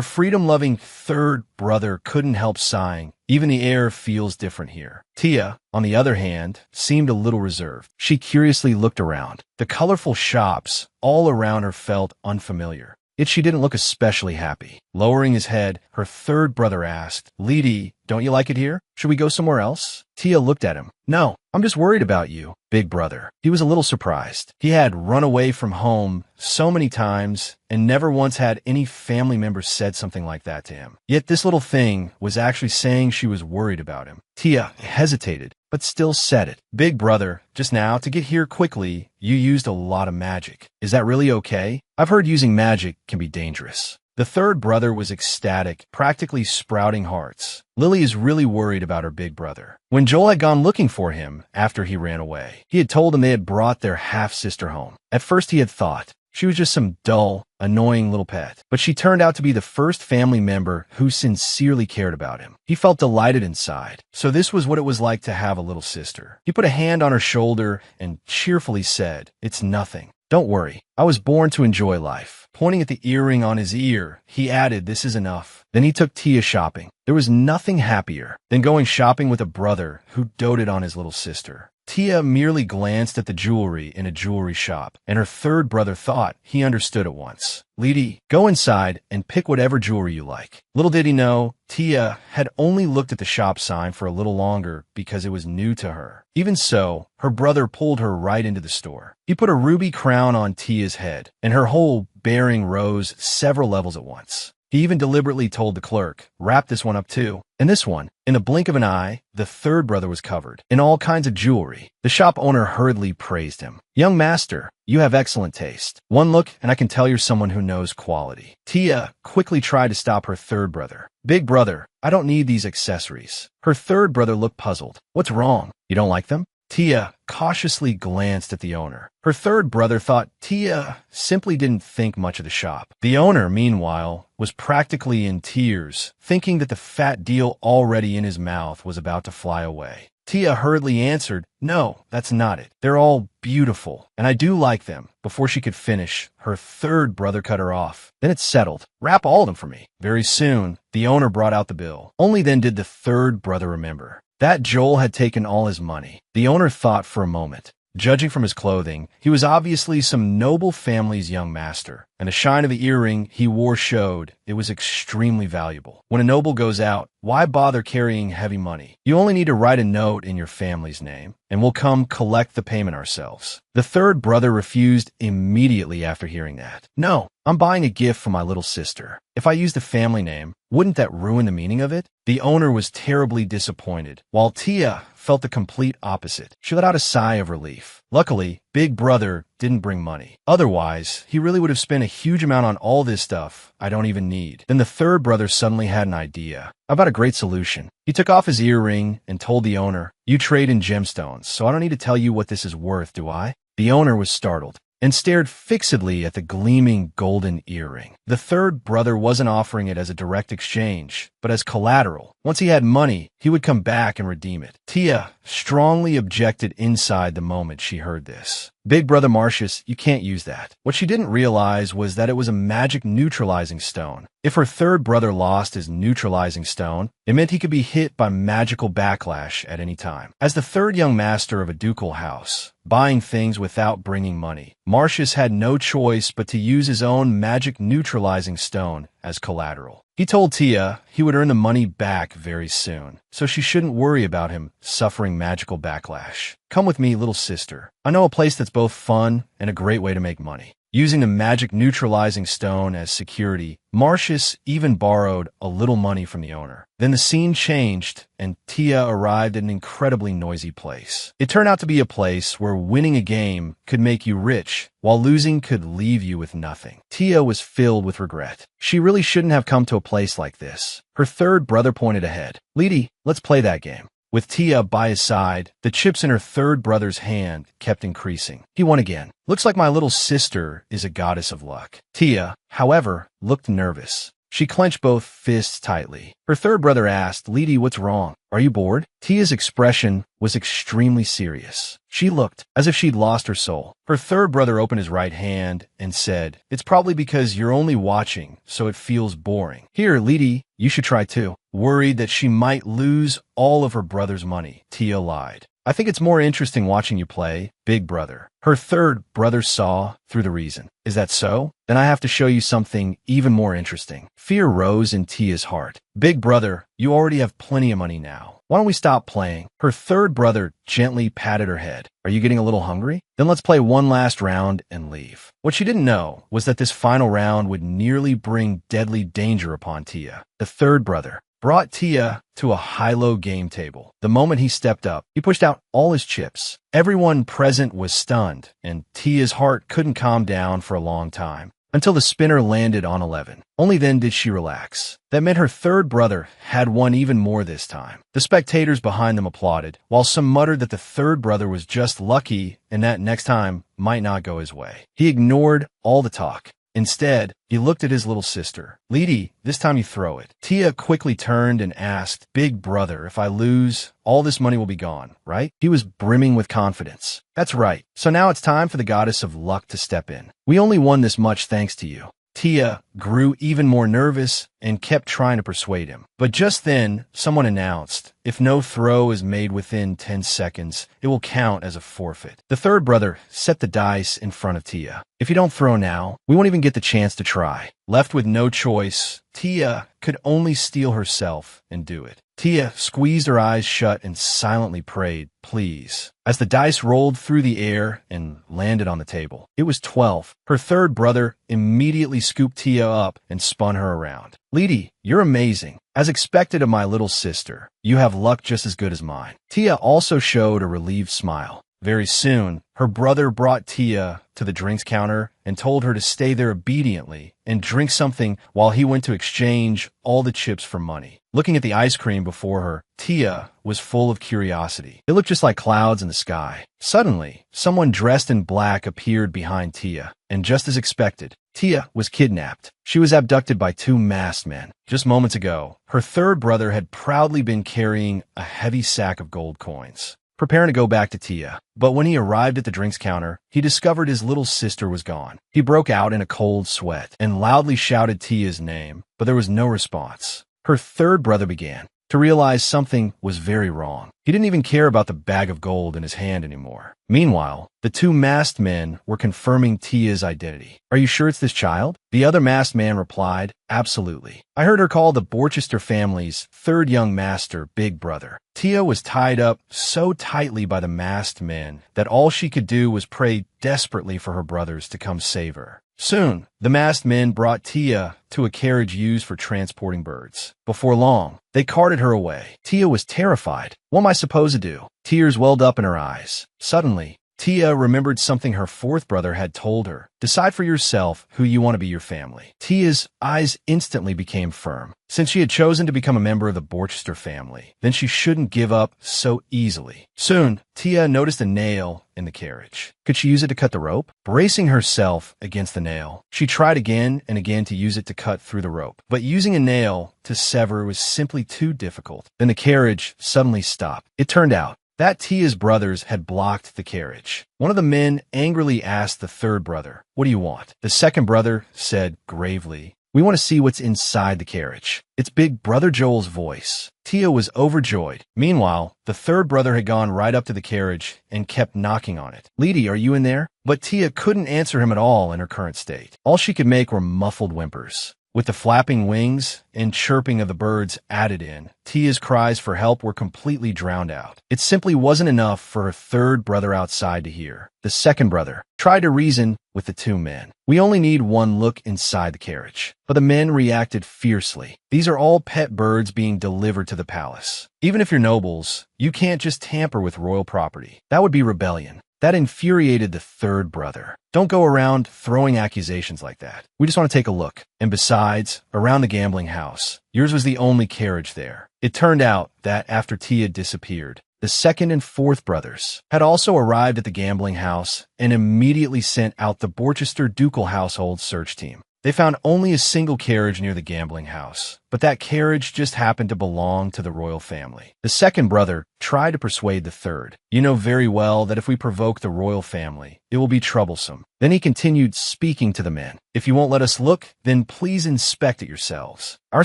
freedom-loving third brother couldn't help sighing. Even the air feels different here. Tia, on the other hand, seemed a little reserved. She curiously looked around. The colorful shops all around her felt unfamiliar. Yet she didn't look especially happy. Lowering his head, her third brother asked, "Lady, don't you like it here? Should we go somewhere else?" Tia looked at him. "No, I'm just worried about you, big brother." He was a little surprised. He had run away from home so many times and never once had any family member said something like that to him. Yet this little thing was actually saying she was worried about him. Tia hesitated, but still said it. "Big brother, just now, to get here quickly, you used a lot of magic. Is that really okay? I've heard using magic can be dangerous." The third brother was ecstatic, practically sprouting hearts. Lily is really worried about her big brother. When Joel had gone looking for him after he ran away, he had told him they had brought their half-sister home. At first he had thought she was just some dull, annoying little pet, but she turned out to be the first family member who sincerely cared about him. He felt delighted inside. So this was what it was like to have a little sister. He put a hand on her shoulder and cheerfully said, "It's nothing. Don't worry. I was born to enjoy life." Pointing at the earring on his ear, he added, "This is enough." Then he took Tia shopping. There was nothing happier than going shopping with a brother who doted on his little sister. Tia merely glanced at the jewelry in a jewelry shop, and her third brother thought he understood at once. "Lady, go inside and pick whatever jewelry you like." Little did he know, Tia had only looked at the shop sign for a little longer because it was new to her. Even so, her brother pulled her right into the store. He put a ruby crown on Tia's head, and her whole bearing rose several levels at once. He even deliberately told the clerk, "Wrap this one up too." And this one. In the blink of an eye, the third brother was covered in all kinds of jewelry. The shop owner hurriedly praised him. "Young master, you have excellent taste. One look and I can tell you're someone who knows quality." Tia quickly tried to stop her third brother. "Big brother, I don't need these accessories." Her third brother looked puzzled. "What's wrong? You don't like them?" Tia cautiously glanced at the owner. Her third brother thought Tia simply didn't think much of the shop. The owner, meanwhile, was practically in tears, thinking that the fat deal already in his mouth was about to fly away. Tia hurriedly answered, "No, that's not it. They're all beautiful, and I do like them." Before she could finish, her third brother cut her off. "Then it's settled. Wrap all of them for me." Very soon, the owner brought out the bill. Only then did the third brother remember that Joel had taken all his money. The owner thought for a moment. Judging from his clothing, he was obviously some noble family's young master, and the shine of the earring he wore showed it was extremely valuable. When a noble goes out, why bother carrying heavy money? You only need to write a note in your family's name, and we'll come collect the payment ourselves. The third brother refused immediately after hearing that. "No, I'm buying a gift for my little sister. If I used a family name, wouldn't that ruin the meaning of it?" The owner was terribly disappointed, while Tia felt the complete opposite. She let out a sigh of relief. Luckily, Big Brother didn't bring money. Otherwise, he really would have spent a huge amount on all this stuff I don't even need. Then the third brother suddenly had an idea about a great solution. He took off his earring and told the owner, "You trade in gemstones, so I don't need to tell you what this is worth, do I?" The owner was startled. and stared fixedly at the gleaming golden earring. The third brother wasn't offering it as a direct exchange, but as collateral. Once he had money, he would come back and redeem it. Tia strongly objected inside the moment she heard this. Big brother Marcius, you can't use that. What she didn't realize was that it was a magic neutralizing stone. If her third brother lost his neutralizing stone, it meant he could be hit by magical backlash at any time. As the third young master of a ducal house, buying things without bringing money, Marcius had no choice but to use his own magic neutralizing stone as collateral. He told Tia he would earn the money back very soon, so she shouldn't worry about him suffering magical backlash. Come with me, little sister. I know a place that's both fun and a great way to make money. Using the magic neutralizing stone as security, Marcius even borrowed a little money from the owner. Then the scene changed, and Tia arrived at an incredibly noisy place. It turned out to be a place where winning a game could make you rich, while losing could leave you with nothing. Tia was filled with regret. She really shouldn't have come to a place like this. Her third brother pointed ahead. "Lady, let's play that game." With Tia by his side, the chips in her third brother's hand kept increasing. He won again. "Looks like my little sister is a goddess of luck." Tia, however, looked nervous. She clenched both fists tightly. Her third brother asked, "Lady, what's wrong? Are you bored?" Tia's expression was extremely serious. She looked as if she'd lost her soul. Her third brother opened his right hand and said, "It's probably because you're only watching, so it feels boring. Here, Lady, you should try too." Worried that she might lose all of her brother's money, Tia lied. "I think it's more interesting watching you play, big brother." Her third brother saw through the reason. "Is that so? Then I have to show you something even more interesting." Fear rose in Tia's heart. "Big brother, you already have plenty of money now. Why don't we stop playing?" Her third brother gently patted her head. "Are you getting a little hungry? Then let's play one last round and leave." What she didn't know was that this final round would nearly bring deadly danger upon Tia. The third brother brought Tia to a high-low game table. The moment he stepped up, he pushed out all his chips. Everyone present was stunned, and Tia's heart couldn't calm down for a long time, until the spinner landed on 11. Only then did she relax. That meant her third brother had won even more this time. The spectators behind them applauded, while some muttered that the third brother was just lucky and that next time might not go his way. He ignored all the talk. Instead, he looked at his little sister. "Lady, this time you throw it." Tia quickly turned and asked, "Big brother, if I lose, all this money will be gone, right?" He was brimming with confidence. "That's right. So now it's time for the goddess of luck to step in. We only won this much thanks to you." Tia grew even more nervous and kept trying to persuade him. But just then, someone announced, "If no throw is made within 10 seconds, it will count as a forfeit." The third brother set the dice in front of Tia. "If you don't throw now, we won't even get the chance to try." Left with no choice, Tia could only steel herself and do it. Tia squeezed her eyes shut and silently prayed, "Please." As the dice rolled through the air and landed on the table, it was 12. Her third brother immediately scooped Tia up and spun her around. "Lady, you're amazing. As expected of my little sister, you have luck just as good as mine." Tia also showed a relieved smile. Very soon, her brother brought Tia to the drinks counter and told her to stay there obediently and drink something while he went to exchange all the chips for money. Looking at the ice cream before her, Tia was full of curiosity. It looked just like clouds in the sky. Suddenly, someone dressed in black appeared behind Tia, and just as expected, Tia was kidnapped. She was abducted by two masked men. Just moments ago, her third brother had proudly been carrying a heavy sack of gold coins, preparing to go back to Tia. But when he arrived at the drinks counter, he discovered his little sister was gone. He broke out in a cold sweat and loudly shouted Tia's name, but there was no response. Her third brother began to realize something was very wrong. He didn't even care about the bag of gold in his hand anymore. Meanwhile, the two masked men were confirming Tia's identity. "Are you sure it's this child?" The other masked man replied, "Absolutely. I heard her call the Borchester family's third young master Big Brother." Tia was tied up so tightly by the masked men that all she could do was pray desperately for her brothers to come save her. Soon, the masked men brought Tia to a carriage used for transporting birds. Before long, they carted her away. Tia was terrified. What am I supposed to do? Tears welled up in her eyes. Suddenly, Tia remembered something her fourth brother had told her. Decide for yourself who you want to be your family. Tia's eyes instantly became firm. Since she had chosen to become a member of the Borchester family, then she shouldn't give up so easily. Soon, Tia noticed a nail in the carriage. Could she use it to cut the rope? Bracing herself against the nail, she tried again and again to use it to cut through the rope. But using a nail to sever was simply too difficult. Then the carriage suddenly stopped. It turned out that Tia's brothers had blocked the carriage. One of the men angrily asked the third brother, "What do you want?" The second brother said gravely, "We want to see what's inside the carriage." It's Big Brother Joel's voice. Tia was overjoyed. Meanwhile, the third brother had gone right up to the carriage and kept knocking on it. "Leedy, are you in there?" But Tia couldn't answer him at all in her current state. All she could make were muffled whimpers. With the flapping wings and chirping of the birds added in, Tia's cries for help were completely drowned out. It simply wasn't enough for her third brother outside to hear. The second brother tried to reason with the two men. "We only need one look inside the carriage." But the men reacted fiercely. "These are all pet birds being delivered to the palace. Even if you're nobles, you can't just tamper with royal property. That would be rebellion." That infuriated the third brother. "Don't go around throwing accusations like that. We just want to take a look. And besides, around the gambling house, yours was the only carriage there." It turned out that after Tia disappeared, the second and fourth brothers had also arrived at the gambling house and immediately sent out the Borchester ducal household search team. They found only a single carriage near the gambling house, but that carriage just happened to belong to the royal family. The second brother tried to persuade the third. "You know very well that if we provoke the royal family, it will be troublesome." Then he continued speaking to the men. "If you won't let us look, then please inspect it yourselves. Our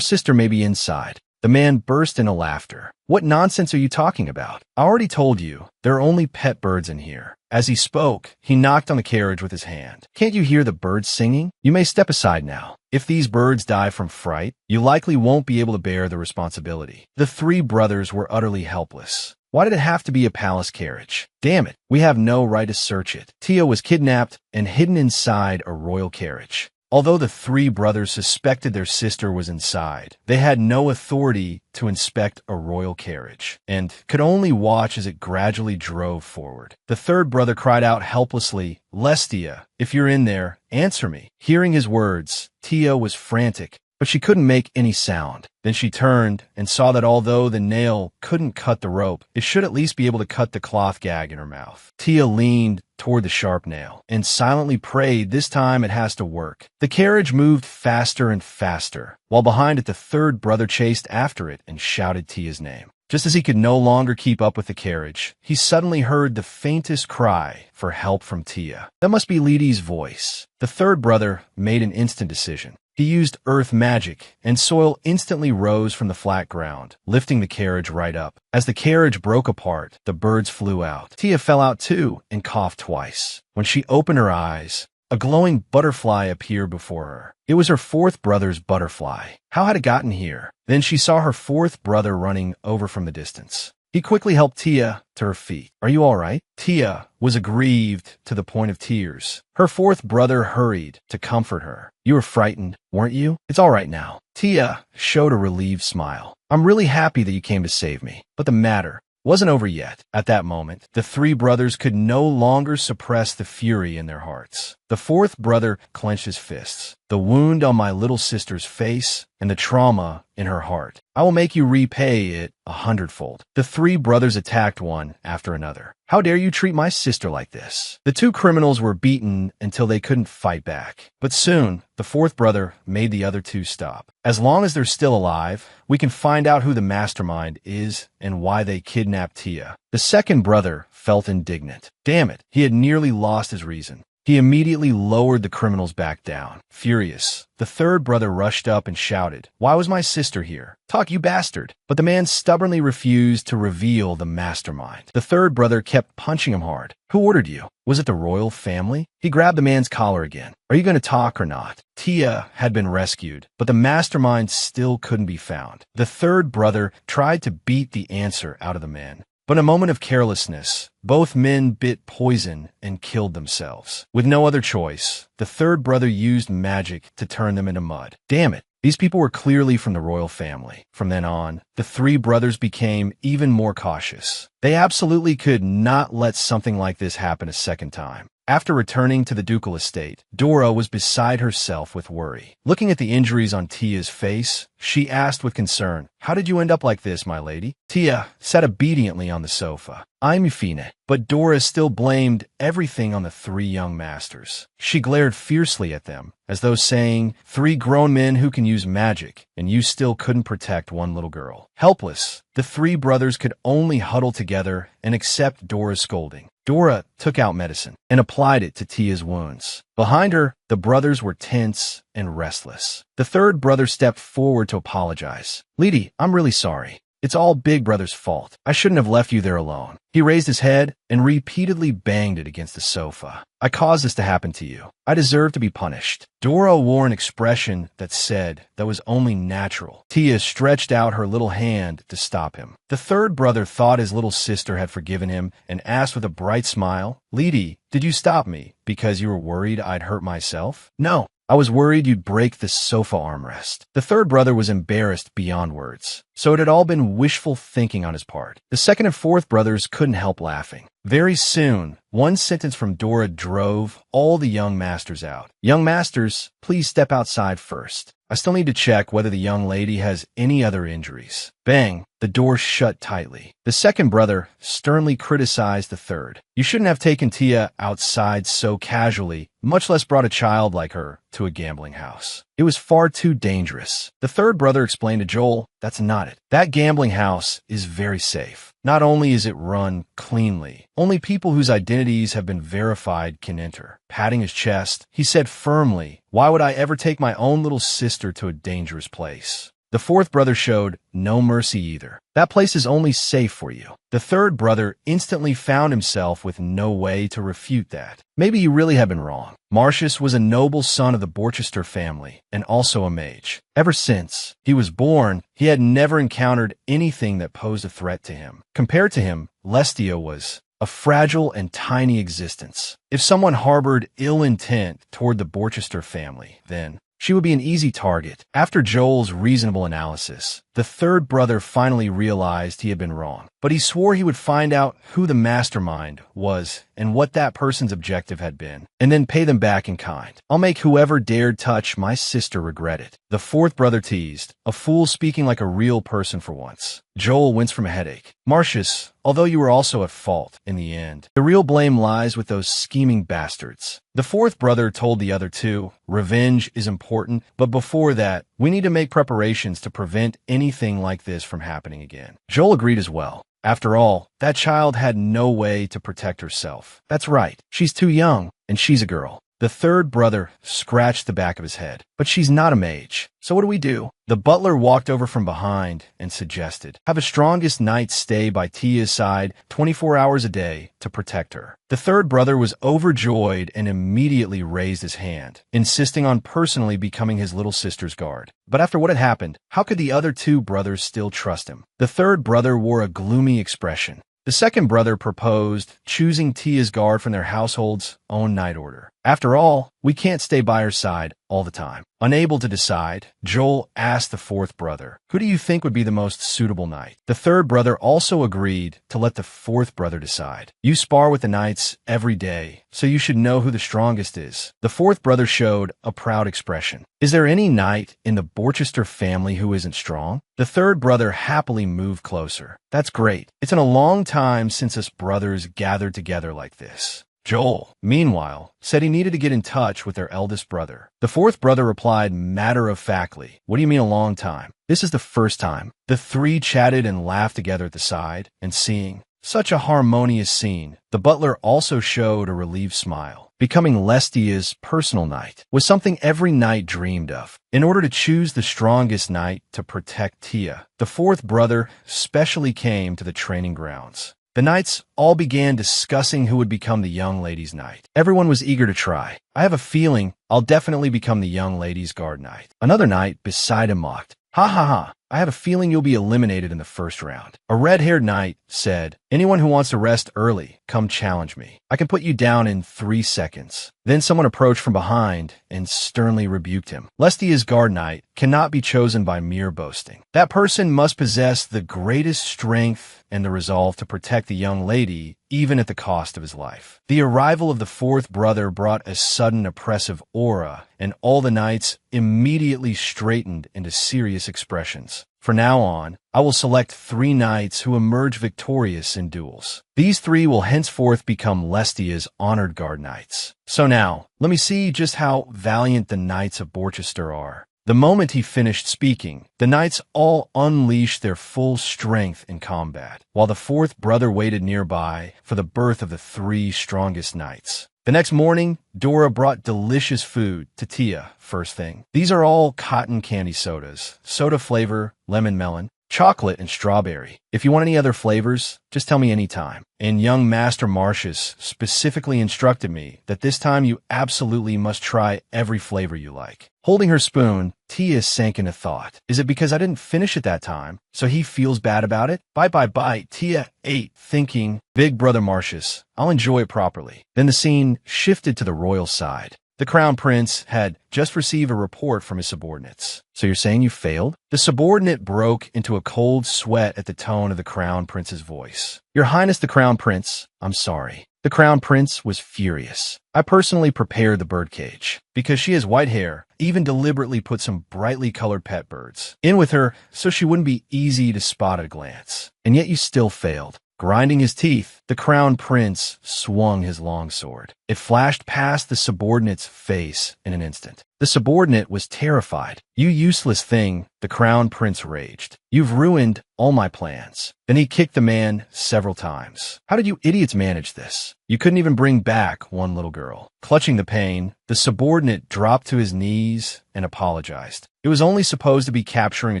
sister may be inside." The man burst into laughter. "What nonsense are you talking about? I already told you, there are only pet birds in here." As he spoke, he knocked on the carriage with his hand. "Can't you hear the birds singing? You may step aside now. If these birds die from fright, you likely won't be able to bear the responsibility." The three brothers were utterly helpless. Why did it have to be a palace carriage? Damn it, we have no right to search it. Tia was kidnapped and hidden inside a royal carriage. Although the three brothers suspected their sister was inside, they had no authority to inspect a royal carriage and could only watch as it gradually drove forward. The third brother cried out helplessly, "Lestia, if you're in there, answer me." Hearing his words, Tia was frantic, but she couldn't make any sound. Then she turned and saw that although the nail couldn't cut the rope, it should at least be able to cut the cloth gag in her mouth. Tia leaned toward the sharp nail and silently prayed, "This time it has to work." The carriage moved faster and faster, while behind it the third brother chased after it and shouted Tia's name. Just as he could no longer keep up with the carriage, he suddenly heard the faintest cry for help from Tia. That must be Leedy's voice. The third brother made an instant decision. He used earth magic, and soil instantly rose from the flat ground, lifting the carriage right up. As the carriage broke apart, the birds flew out. Tia fell out too and coughed twice. When she opened her eyes, a glowing butterfly appeared before her. It was her fourth brother's butterfly. How had it gotten here? Then she saw her fourth brother running over from the distance. He quickly helped Tia to her feet. "Are you all right?" Tia was aggrieved to the point of tears. Her fourth brother hurried to comfort her. "You were frightened, weren't you? It's all right now." Tia showed a relieved smile. "I'm really happy that you came to save me." But the matter wasn't over yet. At that moment, the three brothers could no longer suppress the fury in their hearts. The fourth brother clenched his fists. "The wound on my little sister's face and the trauma in her heart, I will make you repay it 100-fold. The three brothers attacked one after another. "How dare you treat my sister like this?" The two criminals were beaten until they couldn't fight back. But soon, the fourth brother made the other two stop. "As long as they're still alive, we can find out who the mastermind is and why they kidnapped Tia." The second brother felt indignant. Damn it, he had nearly lost his reason. He immediately lowered the criminals back down. Furious, the third brother rushed up and shouted, "Why was my sister here? Talk, you bastard!" But the man stubbornly refused to reveal the mastermind. The third brother kept punching him hard. "Who ordered you? Was it the royal family?" He grabbed the man's collar again. "Are you going to talk or not?" Tia had been rescued, but the mastermind still couldn't be found. The third brother tried to beat the answer out of the man. But in a moment of carelessness, both men bit poison and killed themselves. With no other choice, the third brother used magic to turn them into mud. Damn it, These people were clearly from the royal family. From then on, the three brothers became even more cautious. They absolutely could not let something like this happen a second time. After returning to the ducal estate, Dora was beside herself with worry. Looking at the injuries on Tia's face, she asked with concern, "How did you end up like this, my lady?" Tia sat obediently on the sofa. "I'm fine." But Dora still blamed everything on the three young masters. She glared fiercely at them, as though saying, "Three grown men who can use magic, and you still couldn't protect one little girl." Helpless, the three brothers could only huddle together and accept Dora's scolding. Dora took out medicine and applied it to Tia's wounds. Behind her, the brothers were tense and restless. The third brother stepped forward to apologize. "Lady, I'm really sorry. It's all Big Brother's fault. I shouldn't have left you there alone." He raised his head and repeatedly banged it against the sofa. "I caused this to happen to you. I deserve to be punished." Dora wore an expression that said that was only natural. Tia stretched out her little hand to stop him. The third brother thought his little sister had forgiven him and asked with a bright smile, "Lady, did you stop me because you were worried I'd hurt myself?" "No. I was worried you'd break the sofa armrest." The third brother was embarrassed beyond words, so it had all been wishful thinking on his part. The second and fourth brothers couldn't help laughing. Very soon, one sentence from Dora drove all the young masters out. "Young masters, please step outside first. I still need to check whether the young lady has any other injuries." Bang! The door shut tightly. The second brother sternly criticized the third. "You shouldn't have taken Tia outside so casually, much less brought a child like her to a gambling house. It was far too dangerous." The third brother explained to Joel, "That's not it. That gambling house is very safe. Not only is it run cleanly, only people whose identities have been verified can enter." Patting his chest, he said firmly, "Why would I ever take my own little sister to a dangerous place?" The fourth brother showed no mercy either. "That place is only safe for you." The third brother instantly found himself with no way to refute that. Maybe you really have been wrong. Marcius was a noble son of the Borchester family, and also a mage. Ever since he was born, he had never encountered anything that posed a threat to him. Compared to him, Lestia was a fragile and tiny existence. If someone harbored ill intent toward the Borchester family, then she would be an easy target. After Joel's reasonable analysis, the third brother finally realized he had been wrong. But he swore he would find out who the mastermind was and what that person's objective had been, and then pay them back in kind. "I'll make whoever dared touch my sister regret it." The fourth brother teased, a fool speaking like a real person for once. Joel winced from a headache. "Marcius, although you were also at fault in the end, the real blame lies with those scheming bastards." The fourth brother told the other two, "Revenge is important, but before that, we need to make preparations to prevent anything like this from happening again." Joel agreed as well. After all, that child had no way to protect herself. "That's right. She's too young, and she's a girl." The third brother scratched the back of his head. "But she's not a mage. So what do we do?" The butler walked over from behind and suggested, "Have a strongest knight stay by Tia's side 24 hours a day to protect her." The third brother was overjoyed and immediately raised his hand, insisting on personally becoming his little sister's guard. But after what had happened, how could the other two brothers still trust him? The third brother wore a gloomy expression. The second brother proposed choosing Tia's guard from their household's own night order. "After all, we can't stay by her side all the time." Unable to decide, Joel asked the fourth brother, "Who do you think would be the most suitable knight?" The third brother also agreed to let the fourth brother decide. "You spar with the knights every day, so you should know who the strongest is." The fourth brother showed a proud expression. "Is there any knight in the Borchester family who isn't strong?" The third brother happily moved closer. "That's great. It's in a long time since us brothers gathered together like this." Joel, meanwhile, said he needed to get in touch with their eldest brother. The fourth brother replied matter-of-factly, "What do you mean a long time?" "This is the first time." The three chatted and laughed together at the side, and seeing such a harmonious scene, the butler also showed a relieved smile. Becoming Lestia's personal knight was something every knight dreamed of. In order to choose the strongest knight to protect Tia, the fourth brother specially came to the training grounds. The knights all began discussing who would become the young lady's knight. Everyone was eager to try. "I have a feeling I'll definitely become the young lady's guard knight." Another knight beside him mocked, "Ha ha ha, I have a feeling you'll be eliminated in the first round. A red-haired knight said, anyone who wants to rest early, come challenge me. I can put you down in 3 seconds. Then someone approached from behind and sternly rebuked him. Lestia's guard knight cannot be chosen by mere boasting. That person must possess the greatest strength and the resolve to protect the young lady, even at the cost of his life. The arrival of the fourth brother brought a sudden oppressive aura, and all the knights immediately straightened into serious expressions. From now on, I will select 3 knights who emerge victorious in duels. These 3 will henceforth become Lestia's honored guard knights. So now, let me see just how valiant the knights of Borchester are. The moment he finished speaking, the knights all unleashed their full strength in combat, while the fourth brother waited nearby for the birth of the 3 strongest knights. The next morning, Dora brought delicious food to Tia first thing. These are all cotton candy sodas, soda flavor, lemon melon, chocolate, and strawberry. If you want any other flavors, just tell me anytime. And young Master Marcius specifically instructed me that this time you absolutely must try every flavor you like. Holding her spoon, Tia sank into thought. Is it because I didn't finish it that time, so he feels bad about it? Bite. Tia ate, thinking, Big Brother Marcius, I'll enjoy it properly. Then the scene shifted to the royal side. The Crown Prince had just received a report from his subordinates. So you're saying you failed? The subordinate broke into a cold sweat at the tone of the Crown Prince's voice. Your Highness the Crown Prince, I'm sorry. The Crown Prince was furious. I personally prepared the birdcage. Because she has white hair, even deliberately put some brightly colored pet birds in with her so she wouldn't be easy to spot at a glance. And yet you still failed. Grinding his teeth, the Crown Prince swung his long sword. It flashed past the subordinate's face in an instant. The subordinate was terrified. You useless thing, the Crown Prince raged. You've ruined all my plans. Then he kicked the man several times. How did you idiots manage this? You couldn't even bring back one little girl. Clutching the pain, the subordinate dropped to his knees and apologized. It was only supposed to be capturing a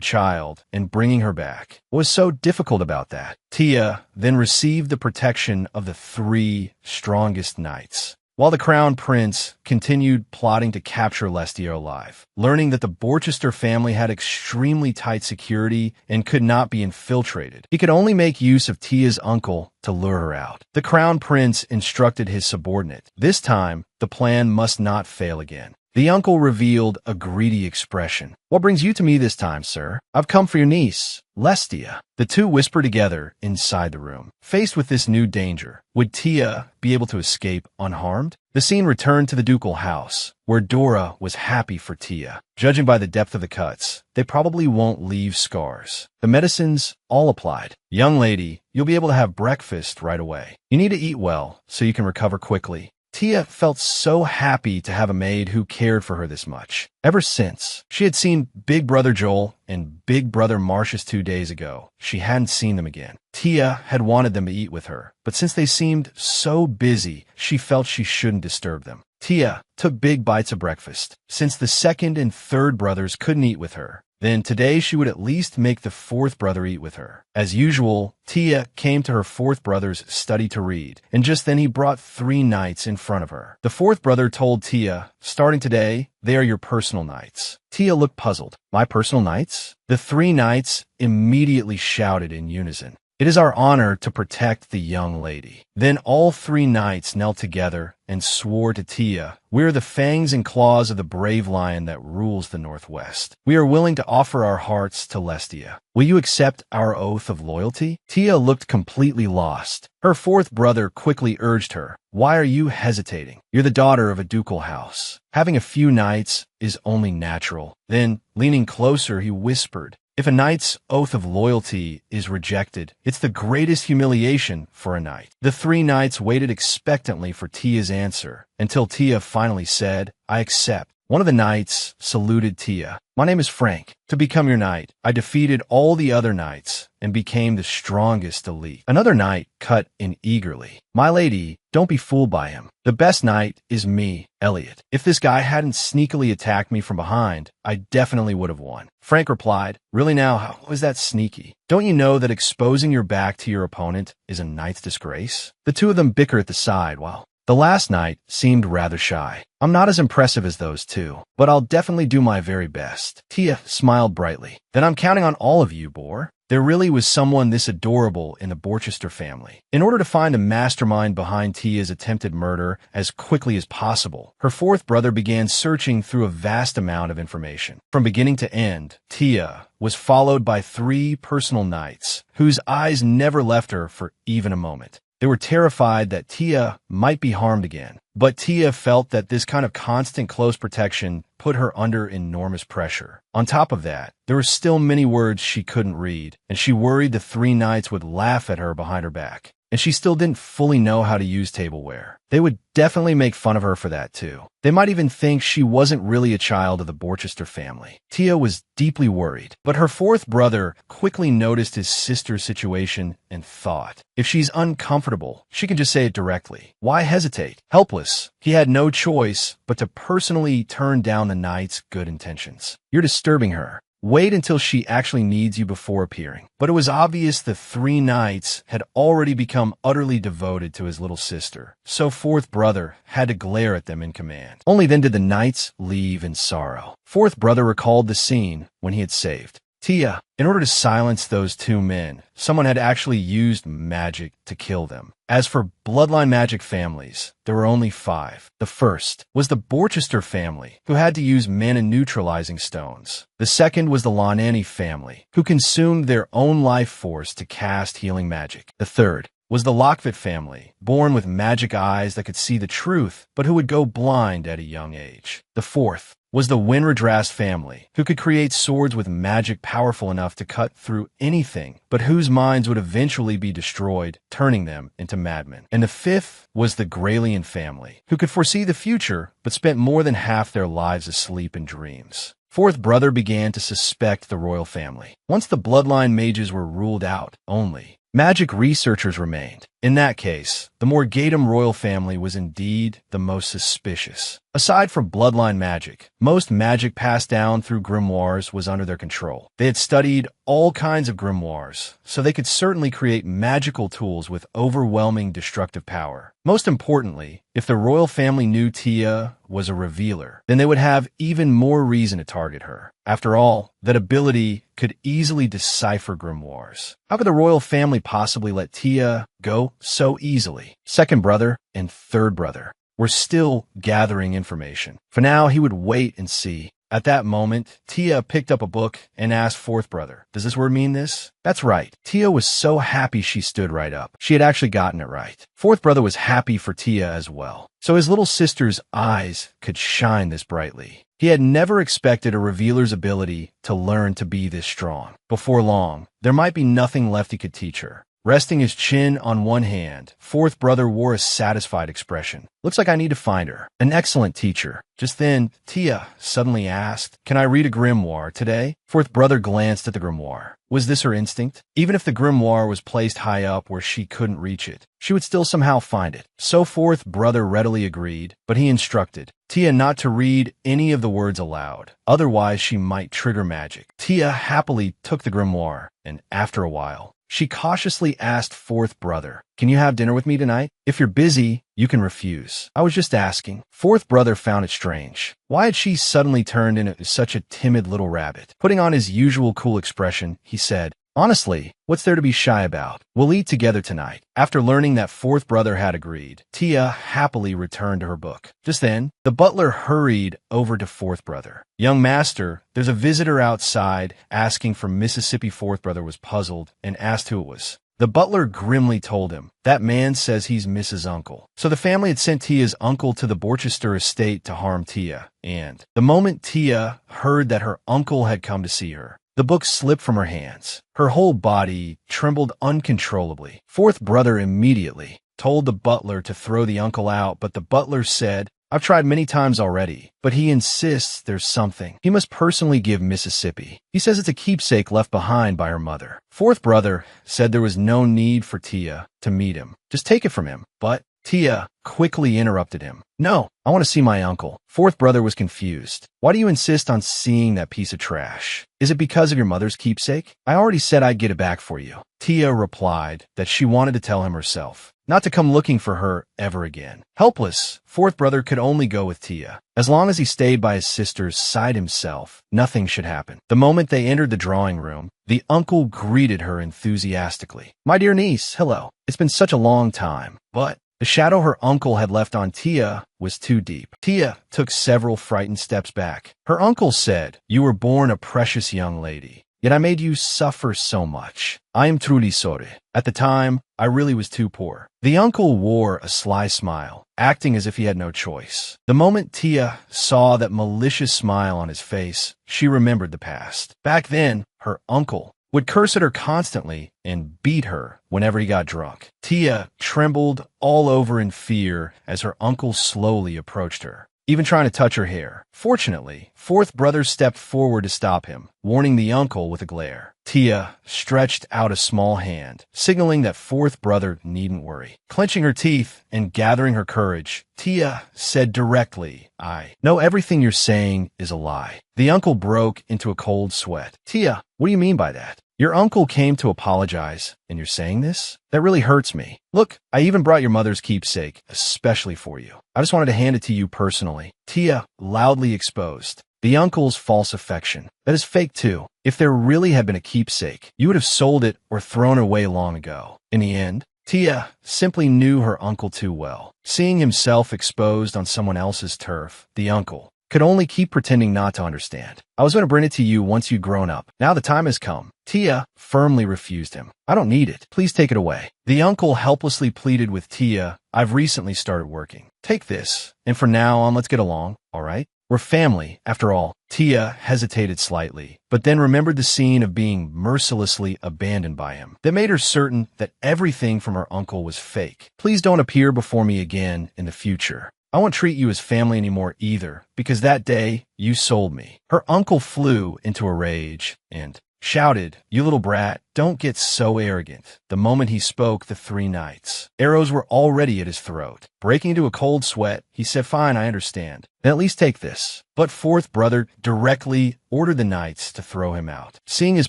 child and bringing her back. What was so difficult about that? Tia then received the protection of the 3 strongest knights, while the Crown Prince continued plotting to capture Lestia alive. Learning that the Borchester family had extremely tight security and could not be infiltrated, he could only make use of Tia's uncle to lure her out. The Crown Prince instructed his subordinate, this time, the plan must not fail again. The uncle revealed a greedy expression. What brings you to me this time, sir? I've come for your niece, Lestia. The 2 whispered together inside the room. Faced with this new danger, would Tia be able to escape unharmed? The scene returned to the ducal house, where Dora was happy for Tia. Judging by the depth of the cuts, they probably won't leave scars. The medicines all applied. Young lady, you'll be able to have breakfast right away. You need to eat well so you can recover quickly. Tia felt so happy to have a maid who cared for her this much. Ever since she had seen Big Brother Joel and Big Brother Marcius 2 days ago, she hadn't seen them again. Tia had wanted them to eat with her, but since they seemed so busy, she felt she shouldn't disturb them. Tia took big bites of breakfast. Since the 2nd and 3rd brothers couldn't eat with her, then today she would at least make the 4th brother eat with her. As usual, Tia came to her 4th brother's study to read, and just then he brought 3 knights in front of her. The 4th brother told Tia, starting today, they are your personal knights. Tia looked puzzled. My personal knights? The 3 knights immediately shouted in unison. It is our honor to protect the young lady. Then all 3 knights knelt together and swore to Tia, we are the fangs and claws of the brave lion that rules the Northwest. We are willing to offer our hearts to Lestia. Will you accept our oath of loyalty? Tia looked completely lost. Her 4th brother quickly urged her, why are you hesitating? You're the daughter of a ducal house. Having a few knights is only natural. Then, leaning closer, he whispered, if a knight's oath of loyalty is rejected, it's the greatest humiliation for a knight. The 3 knights waited expectantly for Tia's answer, until Tia finally said, I accept. One of the knights saluted Tia. My name is Frank. To become your knight, I defeated all the other knights and became the strongest elite. Another knight cut in eagerly. My lady, don't be fooled by him. The best knight is me, Elliot. If this guy hadn't sneakily attacked me from behind, I definitely would have won. Frank replied, really now, how was that sneaky? Don't you know that exposing your back to your opponent is a knight's disgrace? The 2 of them bicker at the side while The last night seemed rather shy. I'm not as impressive as those two, but I'll definitely do my very best. Tia smiled brightly. Then I'm counting on all of you, Boar. There really was someone this adorable in the Borchester family. In order to find the mastermind behind Tia's attempted murder as quickly as possible, her fourth brother began searching through a vast amount of information. From beginning to end, Tia was followed by 3 personal knights, whose eyes never left her for even a moment. They were terrified that Tia might be harmed again, but Tia felt that this kind of constant close protection put her under enormous pressure. On top of that, there were still many words she couldn't read, and she worried the 3 knights would laugh at her behind her back. And she still didn't fully know how to use tableware. They would definitely make fun of her for that too. They might even think she wasn't really a child of the Borchester family. Tia was deeply worried, but her fourth brother quickly noticed his sister's situation and thought, if she's uncomfortable, she can just say it directly. Why hesitate? Helpless, he had no choice but to personally turn down the knight's good intentions. You're disturbing her. Wait until she actually needs you before appearing. But it was obvious the 3 knights had already become utterly devoted to his little sister, so fourth brother had to glare at them in command. Only then did the knights leave in sorrow. Fourth brother recalled the scene when he had saved Tia. In order to silence those 2 men, someone had actually used magic to kill them. As for bloodline magic families, there were only 5. The first was the Borchester family, who had to use mana-neutralizing stones. The second was the Lonani family, who consumed their own life force to cast healing magic. The third was the Lockvit family, born with magic eyes that could see the truth, but who would go blind at a young age. The fourth was the Winradrast family, who could create swords with magic powerful enough to cut through anything, but whose minds would eventually be destroyed, turning them into madmen. And the fifth was the Graylian family, who could foresee the future, but spent more than half their lives asleep in dreams. Fourth brother began to suspect the royal family. Once the bloodline mages were ruled out, only magic researchers remained. In that case, the Morgadum royal family was indeed the most suspicious. Aside from bloodline magic, most magic passed down through grimoires was under their control. They had studied all kinds of grimoires, so they could certainly create magical tools with overwhelming destructive power. Most importantly, if the royal family knew Tia was a revealer, then they would have even more reason to target her. After all, that ability could easily decipher grimoires. How could the royal family possibly let Tia go so easily? Second brother and third brother were still gathering information. For now, he would wait and see. At that moment, Tia picked up a book and asked fourth brother, "Does this word mean this?" That's right. Tia was so happy she stood right up. She had actually gotten it right. Fourth brother was happy for Tia as well. So his little sister's eyes could shine this brightly. He had never expected a revealer's ability to learn to be this strong. Before long, there might be nothing left he could teach her. Resting his chin on one hand, fourth brother wore a satisfied expression. Looks like I need to find her. An excellent teacher. Just then, Tia suddenly asked, "Can I read a grimoire today?" Fourth brother glanced at the grimoire. Was this her instinct? Even if the grimoire was placed high up where she couldn't reach it, she would still somehow find it. So fourth brother readily agreed, but he instructed Tia not to read any of the words aloud. Otherwise, she might trigger magic. Tia happily took the grimoire, and after a while, she cautiously asked fourth brother, "Can you have dinner with me tonight? If you're busy, you can refuse." "I was just asking." Fourth brother found it strange. Why had she suddenly turned into such a timid little rabbit? Putting on his usual cool expression, he said, "Honestly, what's there to be shy about? We'll eat together tonight." After learning that fourth brother had agreed, Tia happily returned to her book. Just then, the butler hurried over to fourth brother. "Young master, there's a visitor outside asking for Mississippi." Fourth brother was puzzled and asked who it was. The butler grimly told him, "That man says he's Mrs. Uncle." So the family had sent Tia's uncle to the Borchester estate to harm Tia, and the moment Tia heard that her uncle had come to see her, the book slipped from her hands. Her whole body trembled uncontrollably. Fourth brother immediately told the butler to throw the uncle out, but the butler said, "I've tried many times already, but he insists there's something he must personally give Mississippi. He says it's a keepsake left behind by her mother." Fourth brother said there was no need for Tia to meet him. Just take it from him. But Tia quickly interrupted him. "No, I want to see my uncle." Fourth brother was confused. "Why do you insist on seeing that piece of trash? Is it because of your mother's keepsake? I already said I'd get it back for you." Tia replied that she wanted to tell him herself. not to come looking for her ever again. Helpless, fourth brother could only go with Tia. As long as he stayed by his sister's side himself, nothing should happen. The moment they entered the drawing room, the uncle greeted her enthusiastically. "My dear niece, hello. It's been such a long time." But the shadow her uncle had left on Tia was too deep. Tia took several frightened steps back. Her uncle said, "You were born a precious young lady. Yet I made you suffer so much. I am truly sorry. At the time, I really was too poor." The uncle wore a sly smile, acting as if he had no choice. The moment Tia saw that malicious smile on his face, she remembered the past. Back then, her uncle would curse at her constantly and beat her whenever he got drunk. Tia trembled all over in fear as her uncle slowly approached her, even trying to touch her hair. Fortunately, fourth brother stepped forward to stop him, warning the uncle with a glare. Tia stretched out a small hand, signaling that fourth brother needn't worry. Clenching her teeth and gathering her courage, Tia said directly, "I know everything you're saying is a lie." The uncle broke into a cold sweat. "Tia, what do you mean by that? Your uncle came to apologize, and you're saying this? That really hurts me. Look, I even brought your mother's keepsake, especially for you. I just wanted to hand it to you personally." Tia loudly exposed the uncle's false affection. That is fake too. If there really had been a keepsake, you would have sold it or thrown it away long ago. In the end, Tia simply knew her uncle too well. Seeing himself exposed on someone else's turf, the uncle could only keep pretending not to understand. "I was going to bring it to you once you'd grown up. Now the time has come." Tia firmly refused him. "I don't need it. Please take it away." The uncle helplessly pleaded with Tia, "I've recently started working. Take this, and from now on, let's get along, all right? We're family, after all." Tia hesitated slightly, but then remembered the scene of being mercilessly abandoned by him. That made her certain that everything from her uncle was fake. "Please don't appear before me again in the future. I won't treat you as family anymore either, because that day, you sold me." Her uncle flew into a rage and shouted, "You little brat, don't get so arrogant." The moment he spoke, the three knights' arrows were already at his throat. Breaking into a cold sweat, he said, "Fine, I understand. Then at least take this." But fourth brother directly ordered the knights to throw him out. Seeing his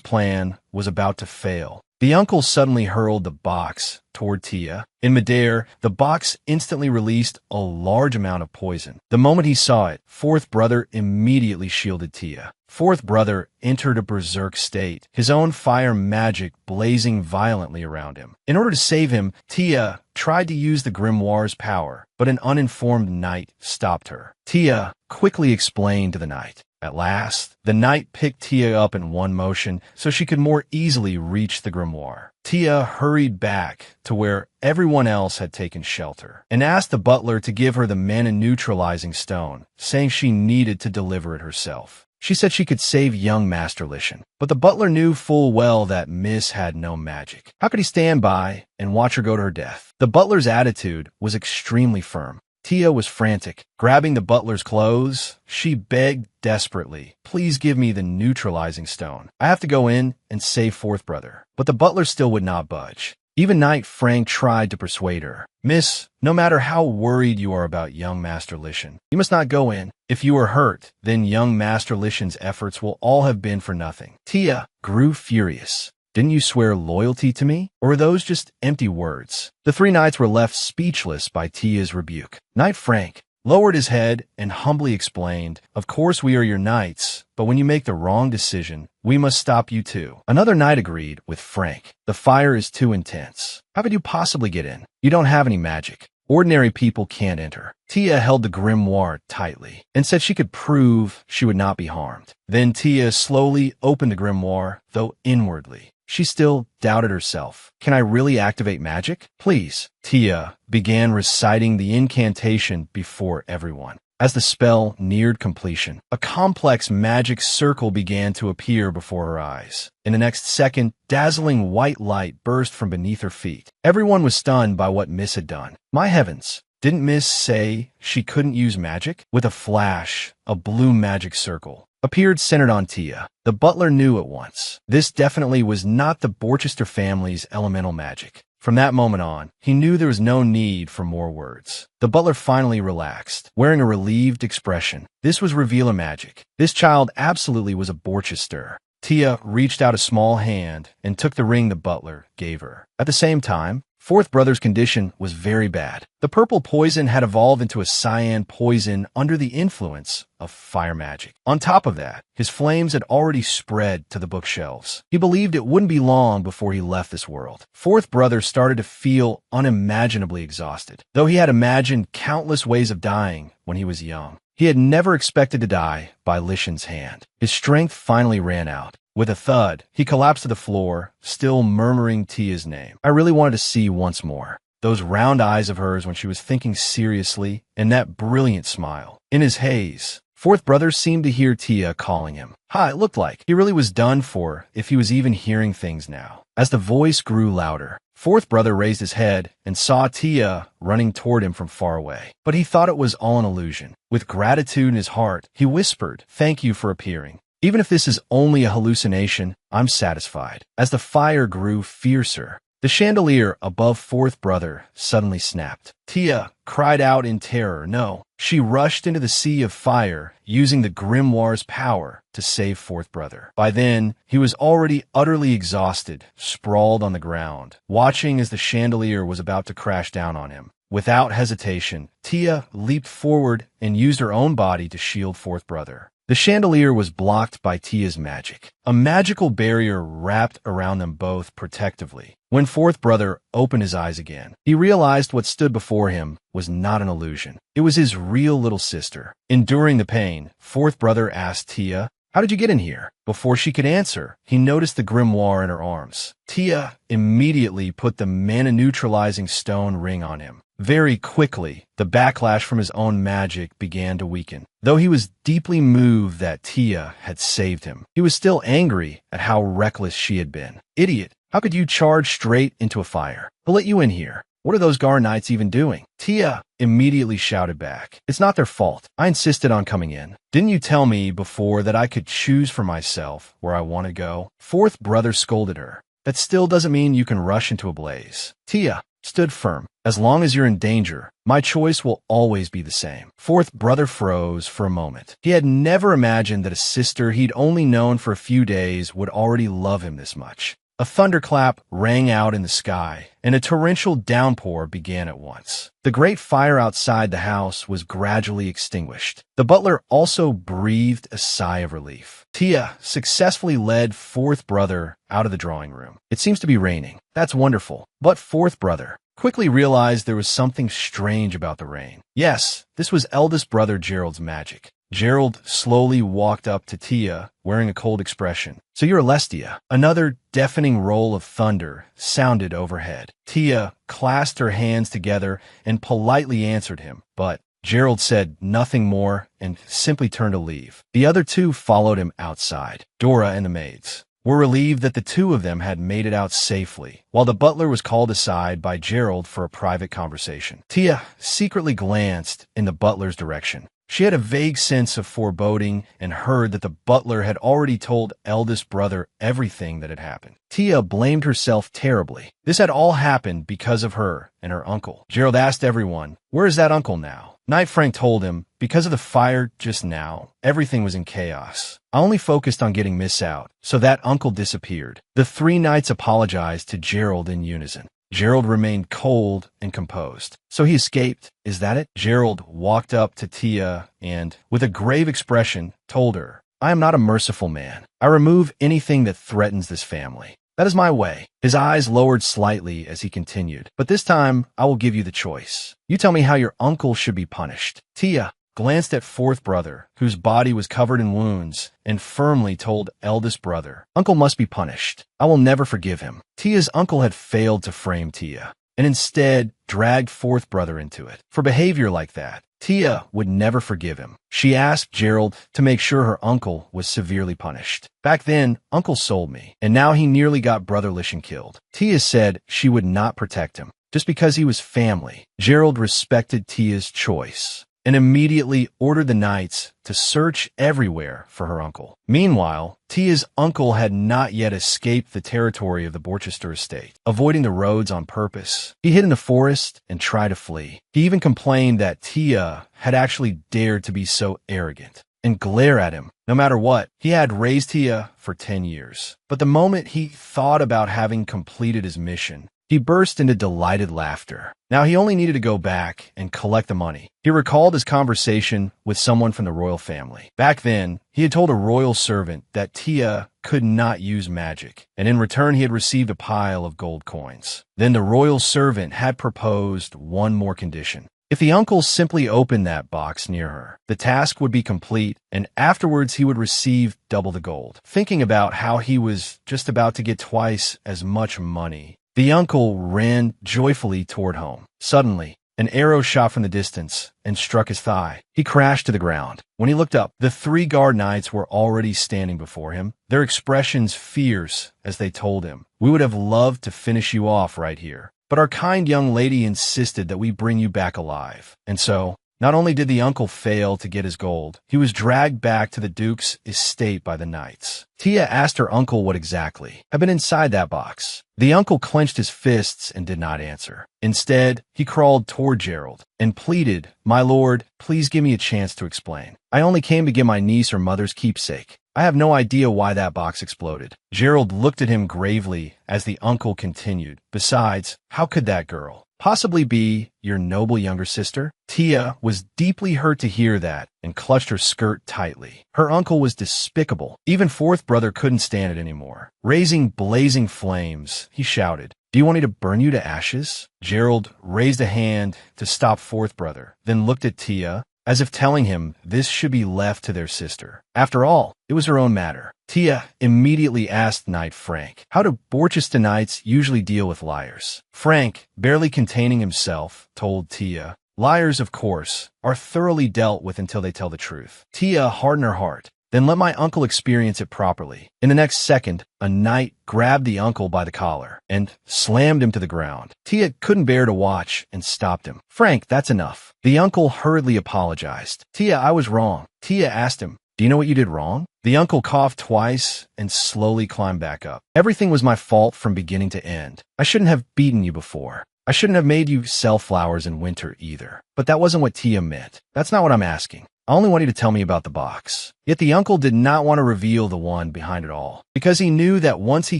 plan was about to fail, the uncle suddenly hurled the box toward Tia. In midair, the box instantly released a large amount of poison. The moment he saw it, fourth brother immediately shielded Tia. Fourth brother entered a berserk state, his own fire magic blazing violently around him. In order to save him, Tia tried to use the grimoire's power, but an uninformed knight stopped her. Tia quickly explained to the knight. At last, the knight picked Tia up in one motion so she could more easily reach the grimoire. Tia hurried back to where everyone else had taken shelter and asked the butler to give her the mana-neutralizing stone, saying she needed to deliver it herself. She said she could save young Master Lishan, but the butler knew full well that Miss had no magic. How could he stand by and watch her go to her death? The butler's attitude was extremely firm. Tia was frantic. Grabbing the butler's clothes, she begged desperately, "Please give me the neutralizing stone. I have to go in and save fourth brother." But the butler still would not budge. Even Knight Frank tried to persuade her. "Miss, no matter how worried you are about young Master Lishan, you must not go in. If you are hurt, then young Master Lishan's efforts will all have been for nothing." Tia grew furious. "Didn't you swear loyalty to me? Or were those just empty words?" The three knights were left speechless by Tia's rebuke. Knight Frank lowered his head and humbly explained, "Of course we are your knights, but when you make the wrong decision, we must stop you too." Another knight agreed with Frank. "The fire is too intense. How could you possibly get in? You don't have any magic. Ordinary people can't enter." Tia held the grimoire tightly and said she could prove she would not be harmed. Then Tia slowly opened the grimoire, though inwardly she still doubted herself. "Can I really activate magic? Please." Tia began reciting the incantation before everyone. As the spell neared completion, a complex magic circle began to appear before her eyes. In the next second, dazzling white light burst from beneath her feet. Everyone was stunned by what Miss had done. My heavens, didn't Miss say she couldn't use magic? With a flash, a blue magic circle appeared centered on Tia. The butler knew at once. This definitely was not the Borchester family's elemental magic. From that moment on, he knew there was no need for more words. The butler finally relaxed, wearing a relieved expression. This was revealer magic. This child absolutely was a Borchester. Tia reached out a small hand and took the ring the butler gave her. At the same time, Fourth brother's condition was very bad. The purple poison had evolved into a cyan poison under the influence of fire magic. On top of that, his flames had already spread to the bookshelves. He believed it wouldn't be long before he left this world. Fourth brother started to feel unimaginably exhausted. Though he had imagined countless ways of dying when he was young, he had never expected to die by Lishan's hand. His strength finally ran out. With a thud, he collapsed to the floor, still murmuring Tia's name. I really wanted to see once more. Those round eyes of hers when she was thinking seriously, and that brilliant smile. In his haze, fourth brother seemed to hear Tia calling him. It looked like he really was done for if he was even hearing things now. As the voice grew louder, fourth brother raised his head and saw Tia running toward him from far away. But he thought it was all an illusion. With gratitude in his heart, he whispered, "Thank you for appearing. Even if this is only a hallucination, I'm satisfied." As the fire grew fiercer, the chandelier above fourth brother suddenly snapped. Tia cried out in terror. No, she rushed into the sea of fire, using the grimoire's power to save fourth brother. By then, he was already utterly exhausted, sprawled on the ground, watching as the chandelier was about to crash down on him. Without hesitation, Tia leaped forward and used her own body to shield fourth brother. The chandelier was blocked by Tia's magic. A magical barrier wrapped around them both protectively. When fourth brother opened his eyes again, he realized what stood before him was not an illusion. It was his real little sister. Enduring the pain, fourth brother asked Tia, "How did you get in here?" Before she could answer, he noticed the grimoire in her arms. Tia immediately put the mana-neutralizing stone ring on him. Very quickly, the backlash from his own magic began to weaken. Though he was deeply moved that Tia had saved him, he was still angry at how reckless she had been. "Idiot, how could you charge straight into a fire? Who let you in here? What are those Gar Knights even doing?" Tia immediately shouted back, "It's not their fault. I insisted on coming in. Didn't you tell me before that I could choose for myself where I want to go?" Fourth brother scolded her. "That still doesn't mean you can rush into a blaze." Tia stood firm. "As long as you're in danger, my choice will always be the same." Fourth brother froze for a moment. He had never imagined that a sister he'd only known for a few days would already love him this much. A thunderclap rang out in the sky, and a torrential downpour began at once. The great fire outside the house was gradually extinguished. The butler also breathed a sigh of relief. Tia successfully led fourth brother out of the drawing room. "It seems to be raining. That's wonderful." But fourth brother quickly realized there was something strange about the rain. Yes, this was eldest brother Gerald's magic. Gerald slowly walked up to Tia, wearing a cold expression. "So you're Alestia." Another deafening roll of thunder sounded overhead. Tia clasped her hands together and politely answered him, but Gerald said nothing more and simply turned to leave. The other two followed him outside. Dora and the maids were relieved that the two of them had made it out safely, while the butler was called aside by Gerald for a private conversation. Tia secretly glanced in the butler's direction. She had a vague sense of foreboding and heard that the butler had already told eldest brother everything that had happened. Tia blamed herself terribly. This had all happened because of her and her uncle. Gerald asked everyone, "Where is that uncle now?" Knight Frank told him, "Because of the fire just now, everything was in chaos. I only focused on getting Miss out, so that uncle disappeared." The three knights apologized to Gerald in unison. Gerald remained cold and composed. "So he escaped, is that it?" Gerald walked up to Tia and, with a grave expression, told her, "I am not a merciful man. I remove anything that threatens this family. That is my way." His eyes lowered slightly as he continued, "But this time, I will give you the choice. You tell me how your uncle should be punished." Tia glanced at fourth brother, whose body was covered in wounds, and firmly told eldest brother, "Uncle must be punished. I will never forgive him." Tia's uncle had failed to frame Tia, and instead dragged fourth brother into it. For behavior like that, Tia would never forgive him. She asked Gerald to make sure her uncle was severely punished. "Back then, Uncle sold me, and now he nearly got Brother Lishan killed." Tia said she would not protect him, just because he was family. Gerald respected Tia's choice and immediately ordered the knights to search everywhere for her uncle. Meanwhile, Tia's uncle had not yet escaped the territory of the Borchester estate, avoiding the roads on purpose. He hid in the forest and tried to flee. He even complained that Tia had actually dared to be so arrogant and glare at him. No matter what, he had raised Tia for 10 years. But the moment he thought about having completed his mission, He burst into delighted laughter. Now he only needed to go back and collect the money. He recalled his conversation with someone from the royal family. Back then, he had told a royal servant that Tia could not use magic, and in return he had received a pile of gold coins. Then the royal servant had proposed one more condition. If the uncle simply opened that box near her, the task would be complete, and afterwards he would receive double the gold. Thinking about how he was just about to get twice as much money, the uncle ran joyfully toward home. Suddenly, an arrow shot from the distance and struck his thigh. He crashed to the ground. When he looked up, the 3 guard knights were already standing before him, their expressions fierce as they told him, "We would have loved to finish you off right here, but our kind young lady insisted that we bring you back alive." And so, not only did the uncle fail to get his gold, he was dragged back to the duke's estate by the knights. Tia asked her uncle what exactly had been inside that box. The uncle clenched his fists and did not answer. Instead, he crawled toward Gerald and pleaded, "My lord, please give me a chance to explain. I only came to get my niece her mother's keepsake. I have no idea why that box exploded." Gerald looked at him gravely as the uncle continued. "Besides, how could that girl possibly be your noble younger sister?" Tia was deeply hurt to hear that and clutched her skirt tightly. Her uncle was despicable. Even fourth brother couldn't stand it anymore. Raising blazing flames, he shouted, "Do you want me to burn you to ashes?" Gerald raised a hand to stop fourth brother, then looked at Tia, as if telling him this should be left to their sister. After all, it was her own matter. Tia immediately asked Knight Frank, "How do Borchester knights usually deal with liars?" Frank, barely containing himself, told Tia, "Liars, of course, are thoroughly dealt with until they tell the truth." Tia hardened her heart. "Then let my uncle experience it properly." In the next second, a knight grabbed the uncle by the collar and slammed him to the ground. Tia couldn't bear to watch and stopped him. "Frank, that's enough." The uncle hurriedly apologized. "Tia, I was wrong." Tia asked him, "Do you know what you did wrong?" The uncle coughed twice and slowly climbed back up. "Everything was my fault from beginning to end. I shouldn't have beaten you before. I shouldn't have made you sell flowers in winter either. But that wasn't what Tia meant. That's not what I'm asking. I only want you to tell me about the box." Yet the uncle did not want to reveal the one behind it all, because he knew that once he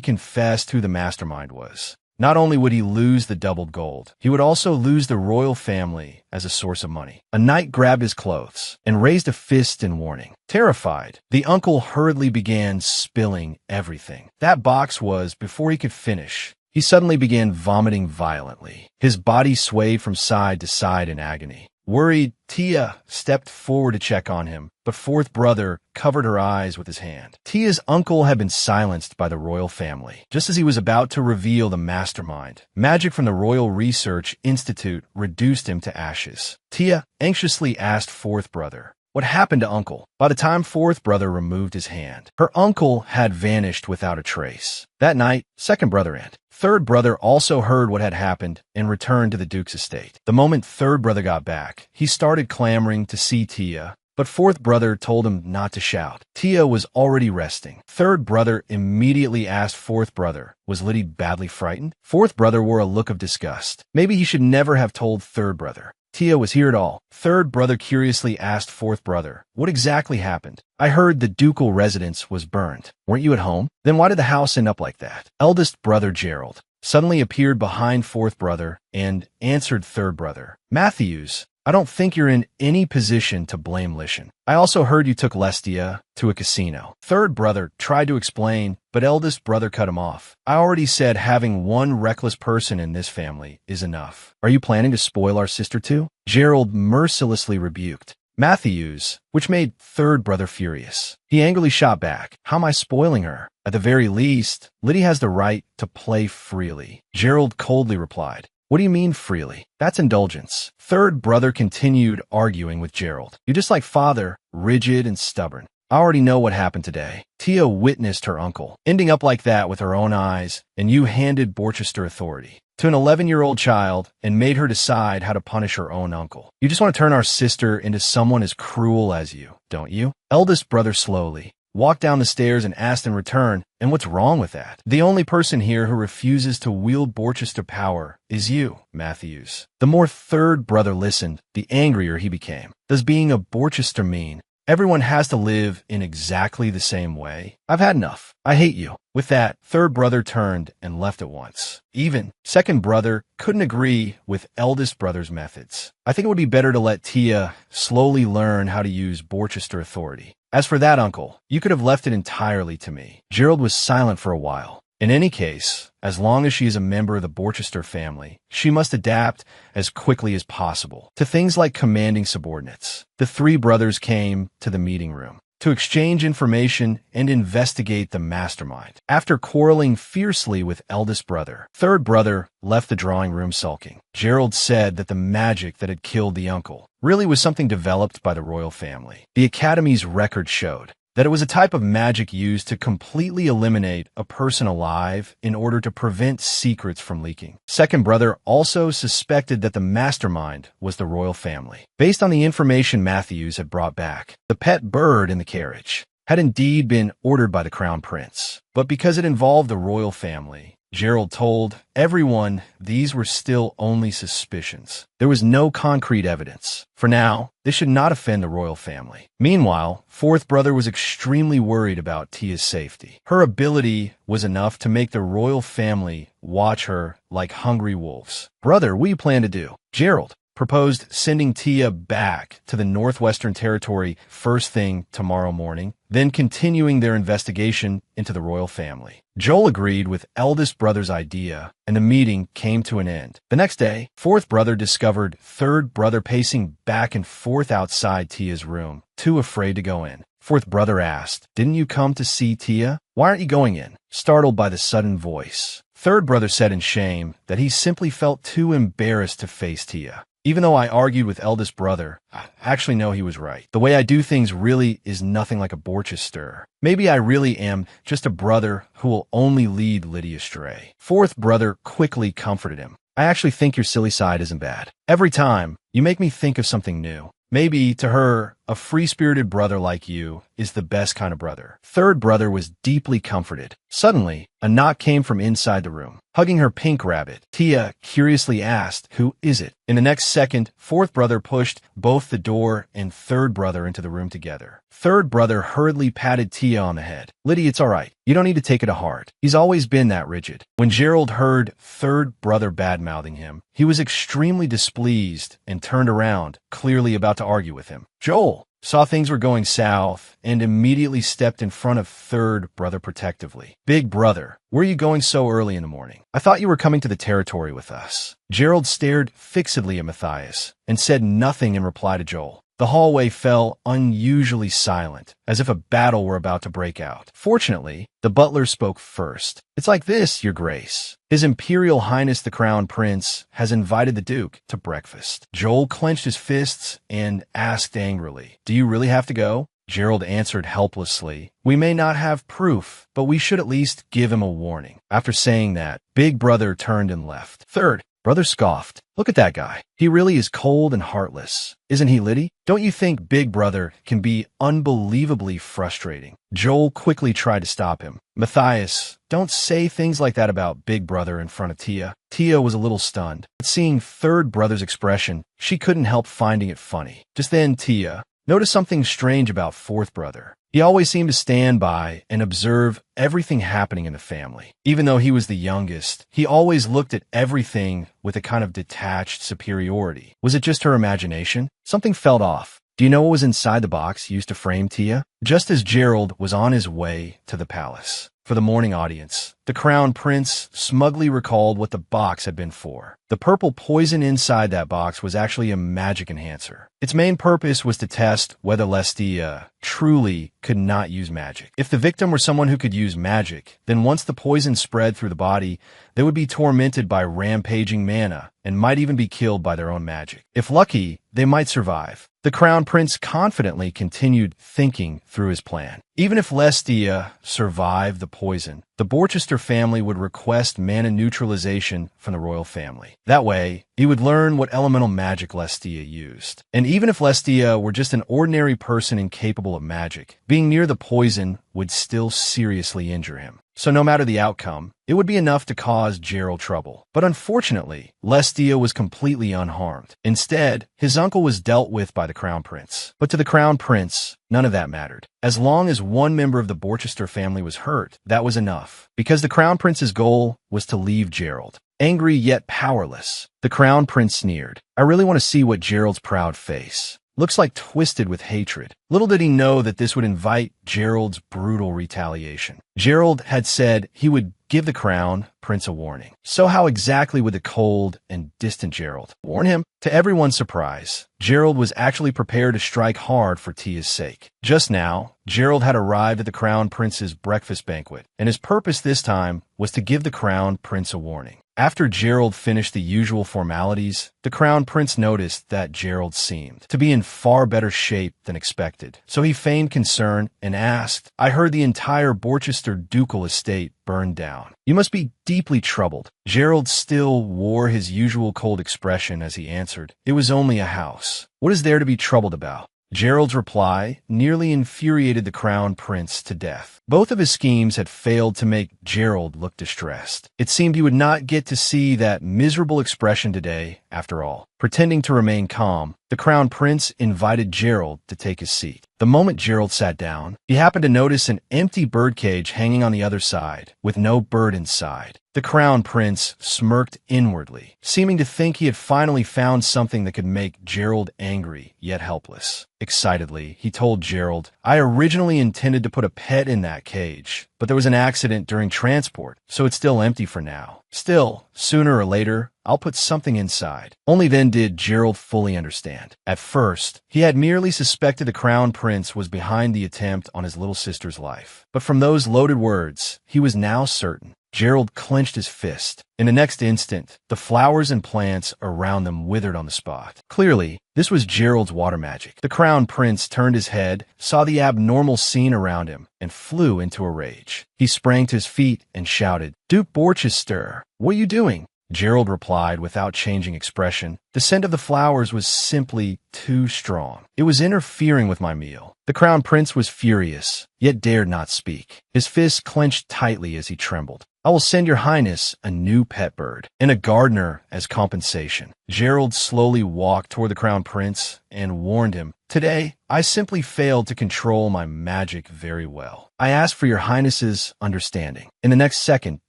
confessed who the mastermind was, not only would he lose the doubled gold, he would also lose the royal family as a source of money. A knight grabbed his clothes and raised a fist in warning. Terrified, the uncle hurriedly began spilling everything. That box was, before he could finish, he suddenly began vomiting violently. His body swayed from side to side in agony. Worried, Tia stepped forward to check on him, but fourth brother covered her eyes with his hand. Tia's uncle had been silenced by the royal family. Just as he was about to reveal the mastermind, magic from the Royal Research Institute reduced him to ashes. Tia anxiously asked fourth brother, "What happened to uncle?" By the time fourth brother removed his hand, her uncle had vanished without a trace. That night, second brother and third brother also heard what had happened and returned to the duke's estate. The moment third brother got back, he started clamoring to see Tia, but fourth brother told him not to shout. Tia was already resting. Third brother immediately asked fourth brother, was Liddy badly frightened? Fourth brother wore a look of disgust. Maybe he should never have told third brother. Tia was here at all. Third brother curiously asked fourth brother, "What exactly happened?" "I heard the ducal residence was burned. Weren't you at home? Then why did the house end up like that?" Eldest brother Gerald suddenly appeared behind fourth brother and answered third brother, "Matthews, I don't think you're in any position to blame Lishan. I also heard you took Lestia to a casino." Third brother tried to explain, but eldest brother cut him off. "I already said having one reckless person in this family is enough. Are you planning to spoil our sister too?" Gerald mercilessly rebuked Matthews, which made third brother furious. He angrily shot back, "How am I spoiling her? At the very least, Liddy has the right to play freely." Gerald coldly replied, "What do you mean freely? That's indulgence." Third brother continued arguing with Gerald. "You're just like father, rigid and stubborn. I already know what happened today." Tia witnessed her uncle ending up like that with her own eyes, and you handed Borchester authority to an 11-year-old child and made her decide how to punish her own uncle. You just want to turn our sister into someone as cruel as you, don't you? Eldest brother slowly walked down the stairs and asked in return, "And what's wrong with that? The only person here who refuses to wield Borchester power is you, Matthews." The more third brother listened, the angrier he became. "Does being a Borchester mean Everyone has to live in exactly the same way. I've had enough. I hate you. With that, third brother turned and left at once. Even second brother couldn't agree with eldest brother's methods. I think it would be better to let Tia slowly learn how to use Borchester authority. As for that, uncle, you could have left it entirely to me. Gerald was silent for a while. In any case, as long as she is a member of the Borchester family, she must adapt as quickly as possible to things like commanding subordinates. The three brothers came to the meeting room to exchange information and investigate the mastermind. After quarreling fiercely with eldest brother, third brother left the drawing room sulking. Gerald said that the magic that had killed the uncle really was something developed by the royal family. The Academy's record showed that it was a type of magic used to completely eliminate a person alive in order to prevent secrets from leaking. Second brother also suspected that the mastermind was the royal family. Based on the information Matthews had brought back, the pet bird in the carriage had indeed been ordered by the crown prince. But because it involved the royal family, Gerald told everyone these were still only suspicions. There was no concrete evidence. For now, this should not offend the royal family. Meanwhile, fourth brother was extremely worried about Tia's safety. Her ability was enough to make the royal family watch her like hungry wolves. Brother, what do you plan to do? Gerald proposed sending Tia back to the Northwestern Territory first thing tomorrow morning, then continuing their investigation into the royal family. Joel agreed with eldest brother's idea, and the meeting came to an end. The next day, fourth brother discovered third brother pacing back and forth outside Tia's room, too afraid to go in. Fourth brother asked, "Didn't you come to see Tia? Why aren't you going in?" Startled by the sudden voice, third brother said in shame that he simply felt too embarrassed to face Tia. Even though I argued with eldest brother, I actually know he was right. The way I do things really is nothing like a Borchester. Maybe I really am just a brother who will only lead Lydia astray. Fourth brother quickly comforted him. I actually think your silly side isn't bad. Every time, you make me think of something new. Maybe, to her, a free-spirited brother like you is the best kind of brother. Third brother was deeply comforted. Suddenly, a knock came from inside the room. Hugging her pink rabbit, Tia curiously asked, "Who is it?" In the next second, fourth brother pushed both the door and third brother into the room together. Third brother hurriedly patted Tia on the head. "Lydia, it's all right. You don't need to take it to heart. He's always been that rigid." When Gerald heard third brother bad-mouthing him, he was extremely displeased and turned around, clearly about to argue with him. Joel saw things were going south and immediately stepped in front of third brother protectively. "Big brother, where are you going so early in the morning? I thought you were coming to the territory with us." Gerald stared fixedly at Matthias and said nothing in reply to Joel. The hallway fell unusually silent, as if a battle were about to break out. Fortunately, the butler spoke first. "It's like this, Your Grace. His Imperial Highness the Crown Prince has invited the Duke to breakfast." Joel clenched his fists and asked angrily, "Do you really have to go?" Gerald answered helplessly, "We may not have proof, but we should at least give him a warning." After saying that, Big Brother turned and left. Third brother scoffed. "Look at that guy. He really is cold and heartless. Isn't he, Liddy? Don't you think Big Brother can be unbelievably frustrating?" Joel quickly tried to stop him. "Matthias, don't say things like that about Big Brother in front of Tia." Tia was a little stunned, but seeing third brother's expression, she couldn't help finding it funny. Just then, Tia noticed something strange about fourth brother. He always seemed to stand by and observe everything happening in the family. Even though he was the youngest, he always looked at everything with a kind of detached superiority. Was it just her imagination? Something felt off. Do you know what was inside the box used to frame Tia? Just as Gerald was on his way to the palace for the morning audience, the crown prince smugly recalled what the box had been for. The purple poison inside that box was actually a magic enhancer. Its main purpose was to test whether Lestia truly could not use magic. If the victim were someone who could use magic, then once the poison spread through the body, they would be tormented by rampaging mana and might even be killed by their own magic. If lucky, they might survive. The crown prince confidently continued thinking through his plan. Even if Lestia survived the poison, the Borchester family would request mana neutralization from the royal family. That way, he would learn what elemental magic Lestia used. And even if Lestia were just an ordinary person incapable of magic, being near the poison would still seriously injure him. so no matter the outcome, it would be enough to cause Gerald trouble. But unfortunately, Lestia was completely unharmed. Instead, his uncle was dealt with by the Crown Prince. But to the Crown Prince, none of that mattered. As long as one member of the Borchester family was hurt, that was enough, because the Crown Prince's goal was to leave Gerald. Angry yet powerless, the Crown Prince sneered. I really want to see what Gerald's proud face looks like, twisted with hatred. Little did he know that this would invite Gerald's brutal retaliation. Gerald had said he would give the Crown Prince a warning. So how exactly would the cold and distant Gerald warn him? To everyone's surprise, Gerald was actually prepared to strike hard for Tia's sake. Just now, Gerald had arrived at the Crown Prince's breakfast banquet, and his purpose this time was to give the Crown Prince a warning. After Gerald finished the usual formalities, the Crown Prince noticed that Gerald seemed to be in far better shape than expected. So he feigned concern and asked, I heard the entire Borchester ducal estate burned down. You must be deeply troubled. Gerald still wore his usual cold expression as he answered, It was only a house. What is there to be troubled about? Gerald's reply nearly infuriated the Crown Prince to death. Both of his schemes had failed to make Gerald look distressed. It seemed he would not get to see that miserable expression today, after all. Pretending to remain calm, the Crown Prince invited Gerald to take his seat. The moment Gerald sat down, he happened to notice an empty birdcage hanging on the other side, with no bird inside. The Crown Prince smirked inwardly, seeming to think he had finally found something that could make Gerald angry, yet helpless. Excitedly, he told Gerald, I originally intended to put a pet in that cage, but there was an accident during transport, so it's still empty for now. Still, sooner or later, I'll put something inside. Only then did Gerald fully understand. At first, he had merely suspected the Crown Prince was behind the attempt on his little sister's life. But from those loaded words, he was now certain. Gerald clenched his fist. In the next instant, the flowers and plants around them withered on the spot. Clearly, this was Gerald's water magic. The Crown Prince turned his head, saw the abnormal scene around him, and flew into a rage. He sprang to his feet and shouted, Duke Borchester, what are you doing? Gerald replied without changing expression. The scent of the flowers was simply too strong. It was interfering with my meal. The Crown Prince was furious, yet dared not speak. His fists clenched tightly as he trembled. I will send your highness a new pet bird and a gardener as compensation. Gerald slowly walked toward the Crown Prince and warned him, Today, I simply failed to control my magic very well. I ask for your highness's understanding. In the next second,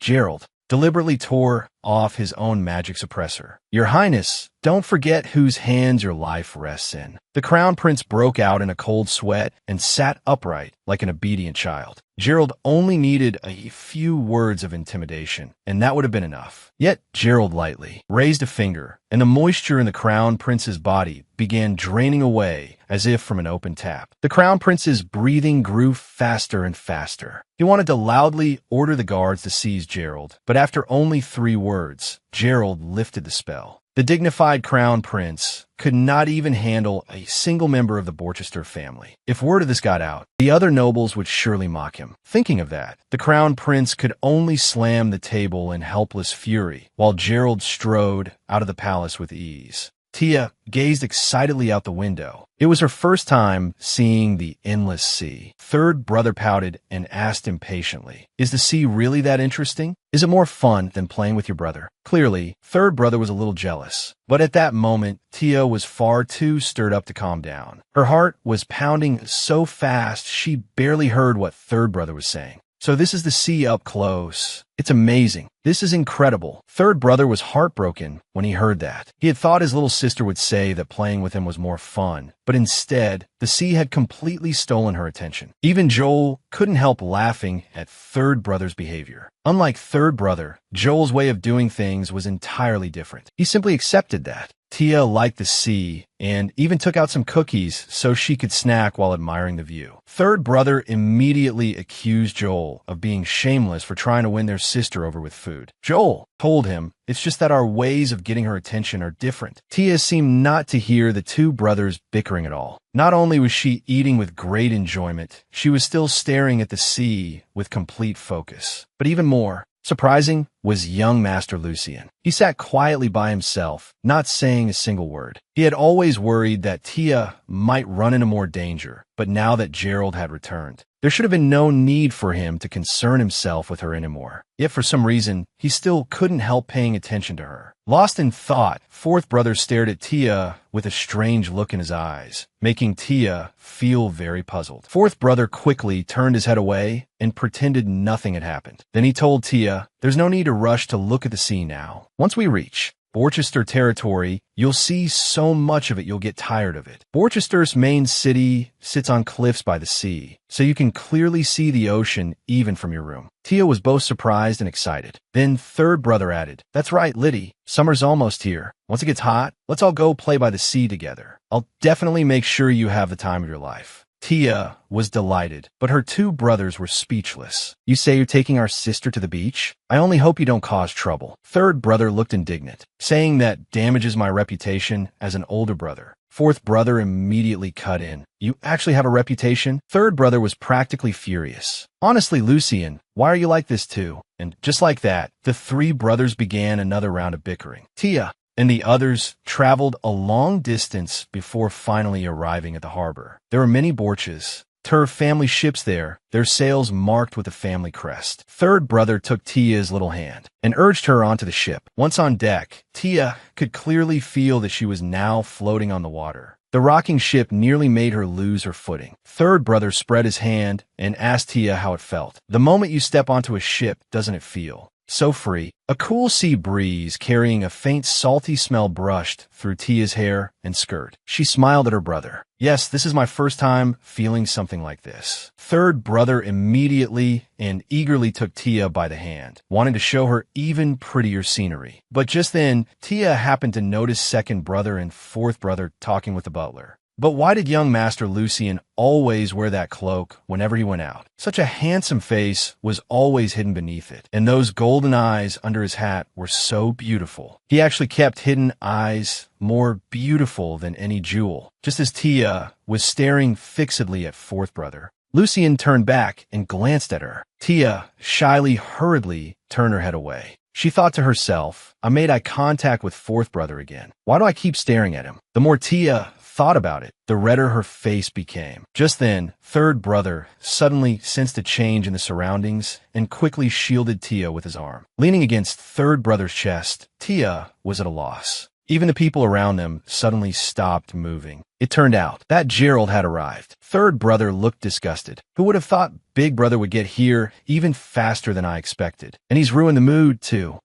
Gerald deliberately tore off his own magic suppressor. Your Highness, don't forget whose hands your life rests in. The Crown Prince broke out in a cold sweat and sat upright like an obedient child. Gerald only needed a few words of intimidation, and that would have been enough. Yet Gerald lightly raised a finger, and the moisture in the Crown Prince's body began draining away as if from an open tap. The Crown Prince's breathing grew faster and faster. He wanted to loudly order the guards to seize Gerald, but after only 3 words, Gerald lifted the spell. The dignified Crown Prince could not even handle a single member of the Borchester family. If word of this got out, the other nobles would surely mock him. Thinking of that, the Crown Prince could only slam the table in helpless fury, while Gerald strode out of the palace with ease. Tia gazed excitedly out the window. It was her first time seeing the endless sea. Third brother pouted and asked impatiently, Is the sea really that interesting? Is it more fun than playing with your brother? Clearly, third brother was a little jealous. But at that moment, Tia was far too stirred up to calm down. Her heart was pounding so fast she barely heard what third brother was saying. So this is the sea up close. It's amazing. This is incredible. Third brother was heartbroken when he heard that. He had thought his little sister would say that playing with him was more fun, but instead, the sea had completely stolen her attention. Even Joel couldn't help laughing at third brother's behavior. Unlike third brother, Joel's way of doing things was entirely different. He simply accepted that. Tia liked the sea and even took out some cookies so she could snack while admiring the view. Third brother immediately accused Joel of being shameless for trying to win their sister over with food. Joel told him, It's just that our ways of getting her attention are different. Tia seemed not to hear the 2 brothers bickering at all. Not only was she eating with great enjoyment, she was still staring at the sea with complete focus. But even more surprising was young Master Lucian. He sat quietly by himself, not saying a single word. He had always worried that Tia might run into more danger, but now that Gerald had returned, There should have been no need for him to concern himself with her anymore. Yet for some reason, he still couldn't help paying attention to her. Lost in thought, fourth brother stared at Tia with a strange look in his eyes, making Tia feel very puzzled. Fourth brother quickly turned his head away and pretended nothing had happened. Then he told Tia, "There's no need to rush to look at the sea now. Once we reach Borchester territory, you'll see so much of it you'll get tired of it. Borchester's main city sits on cliffs by the sea, so you can clearly see the ocean even from your room." Tia was both surprised and excited. Then third brother added, "That's right, Liddy. Summer's almost here. Once it gets hot, let's all go play by the sea together. I'll definitely make sure you have the time of your life." Tia was delighted, but her two brothers were speechless. "You say you're taking our sister to the beach? I only hope you don't cause trouble." Third brother looked indignant, saying that damages my reputation as an older brother. Fourth brother immediately cut in. "You actually have a reputation?" Third brother was practically furious. "Honestly, Lucien, why are you like this too?" And just like that, the three brothers began another round of bickering. Tia and the others traveled a long distance before finally arriving at the harbor. There were many Borches, her family ships there, their sails marked with a family crest. Third brother took Tia's little hand and urged her onto the ship. Once on deck, Tia could clearly feel that she was now floating on the water. The rocking ship nearly made her lose her footing. Third brother spread his hand and asked Tia how it felt. "The moment you step onto a ship, doesn't it feel so free?" A cool sea breeze carrying a faint salty smell brushed through Tia's hair and skirt. She smiled at her brother. "Yes, this is my first time feeling something like this." Third brother immediately and eagerly took Tia by the hand, wanting to show her even prettier scenery. But just then, Tia happened to notice second brother and fourth brother talking with the butler. But why did young Master Lucien always wear that cloak whenever he went out? Such a handsome face was always hidden beneath it, and those golden eyes under his hat were so beautiful. He actually kept hidden eyes more beautiful than any jewel. Just as Tia was staring fixedly at fourth brother, Lucien turned back and glanced at her. Tia hurriedly turned her head away. She thought to herself, "I made eye contact with fourth brother again. Why do I keep staring at him?" The more Tia thought about it, the redder her face became. Just then, third brother suddenly sensed a change in the surroundings and quickly shielded Tia with his arm. Leaning against third brother's chest, Tia was at a loss. Even the people around them suddenly stopped moving. It turned out that Gerald had arrived. Third brother looked disgusted. "Who would have thought Big Brother would get here even faster than I expected? And he's ruined the mood, too."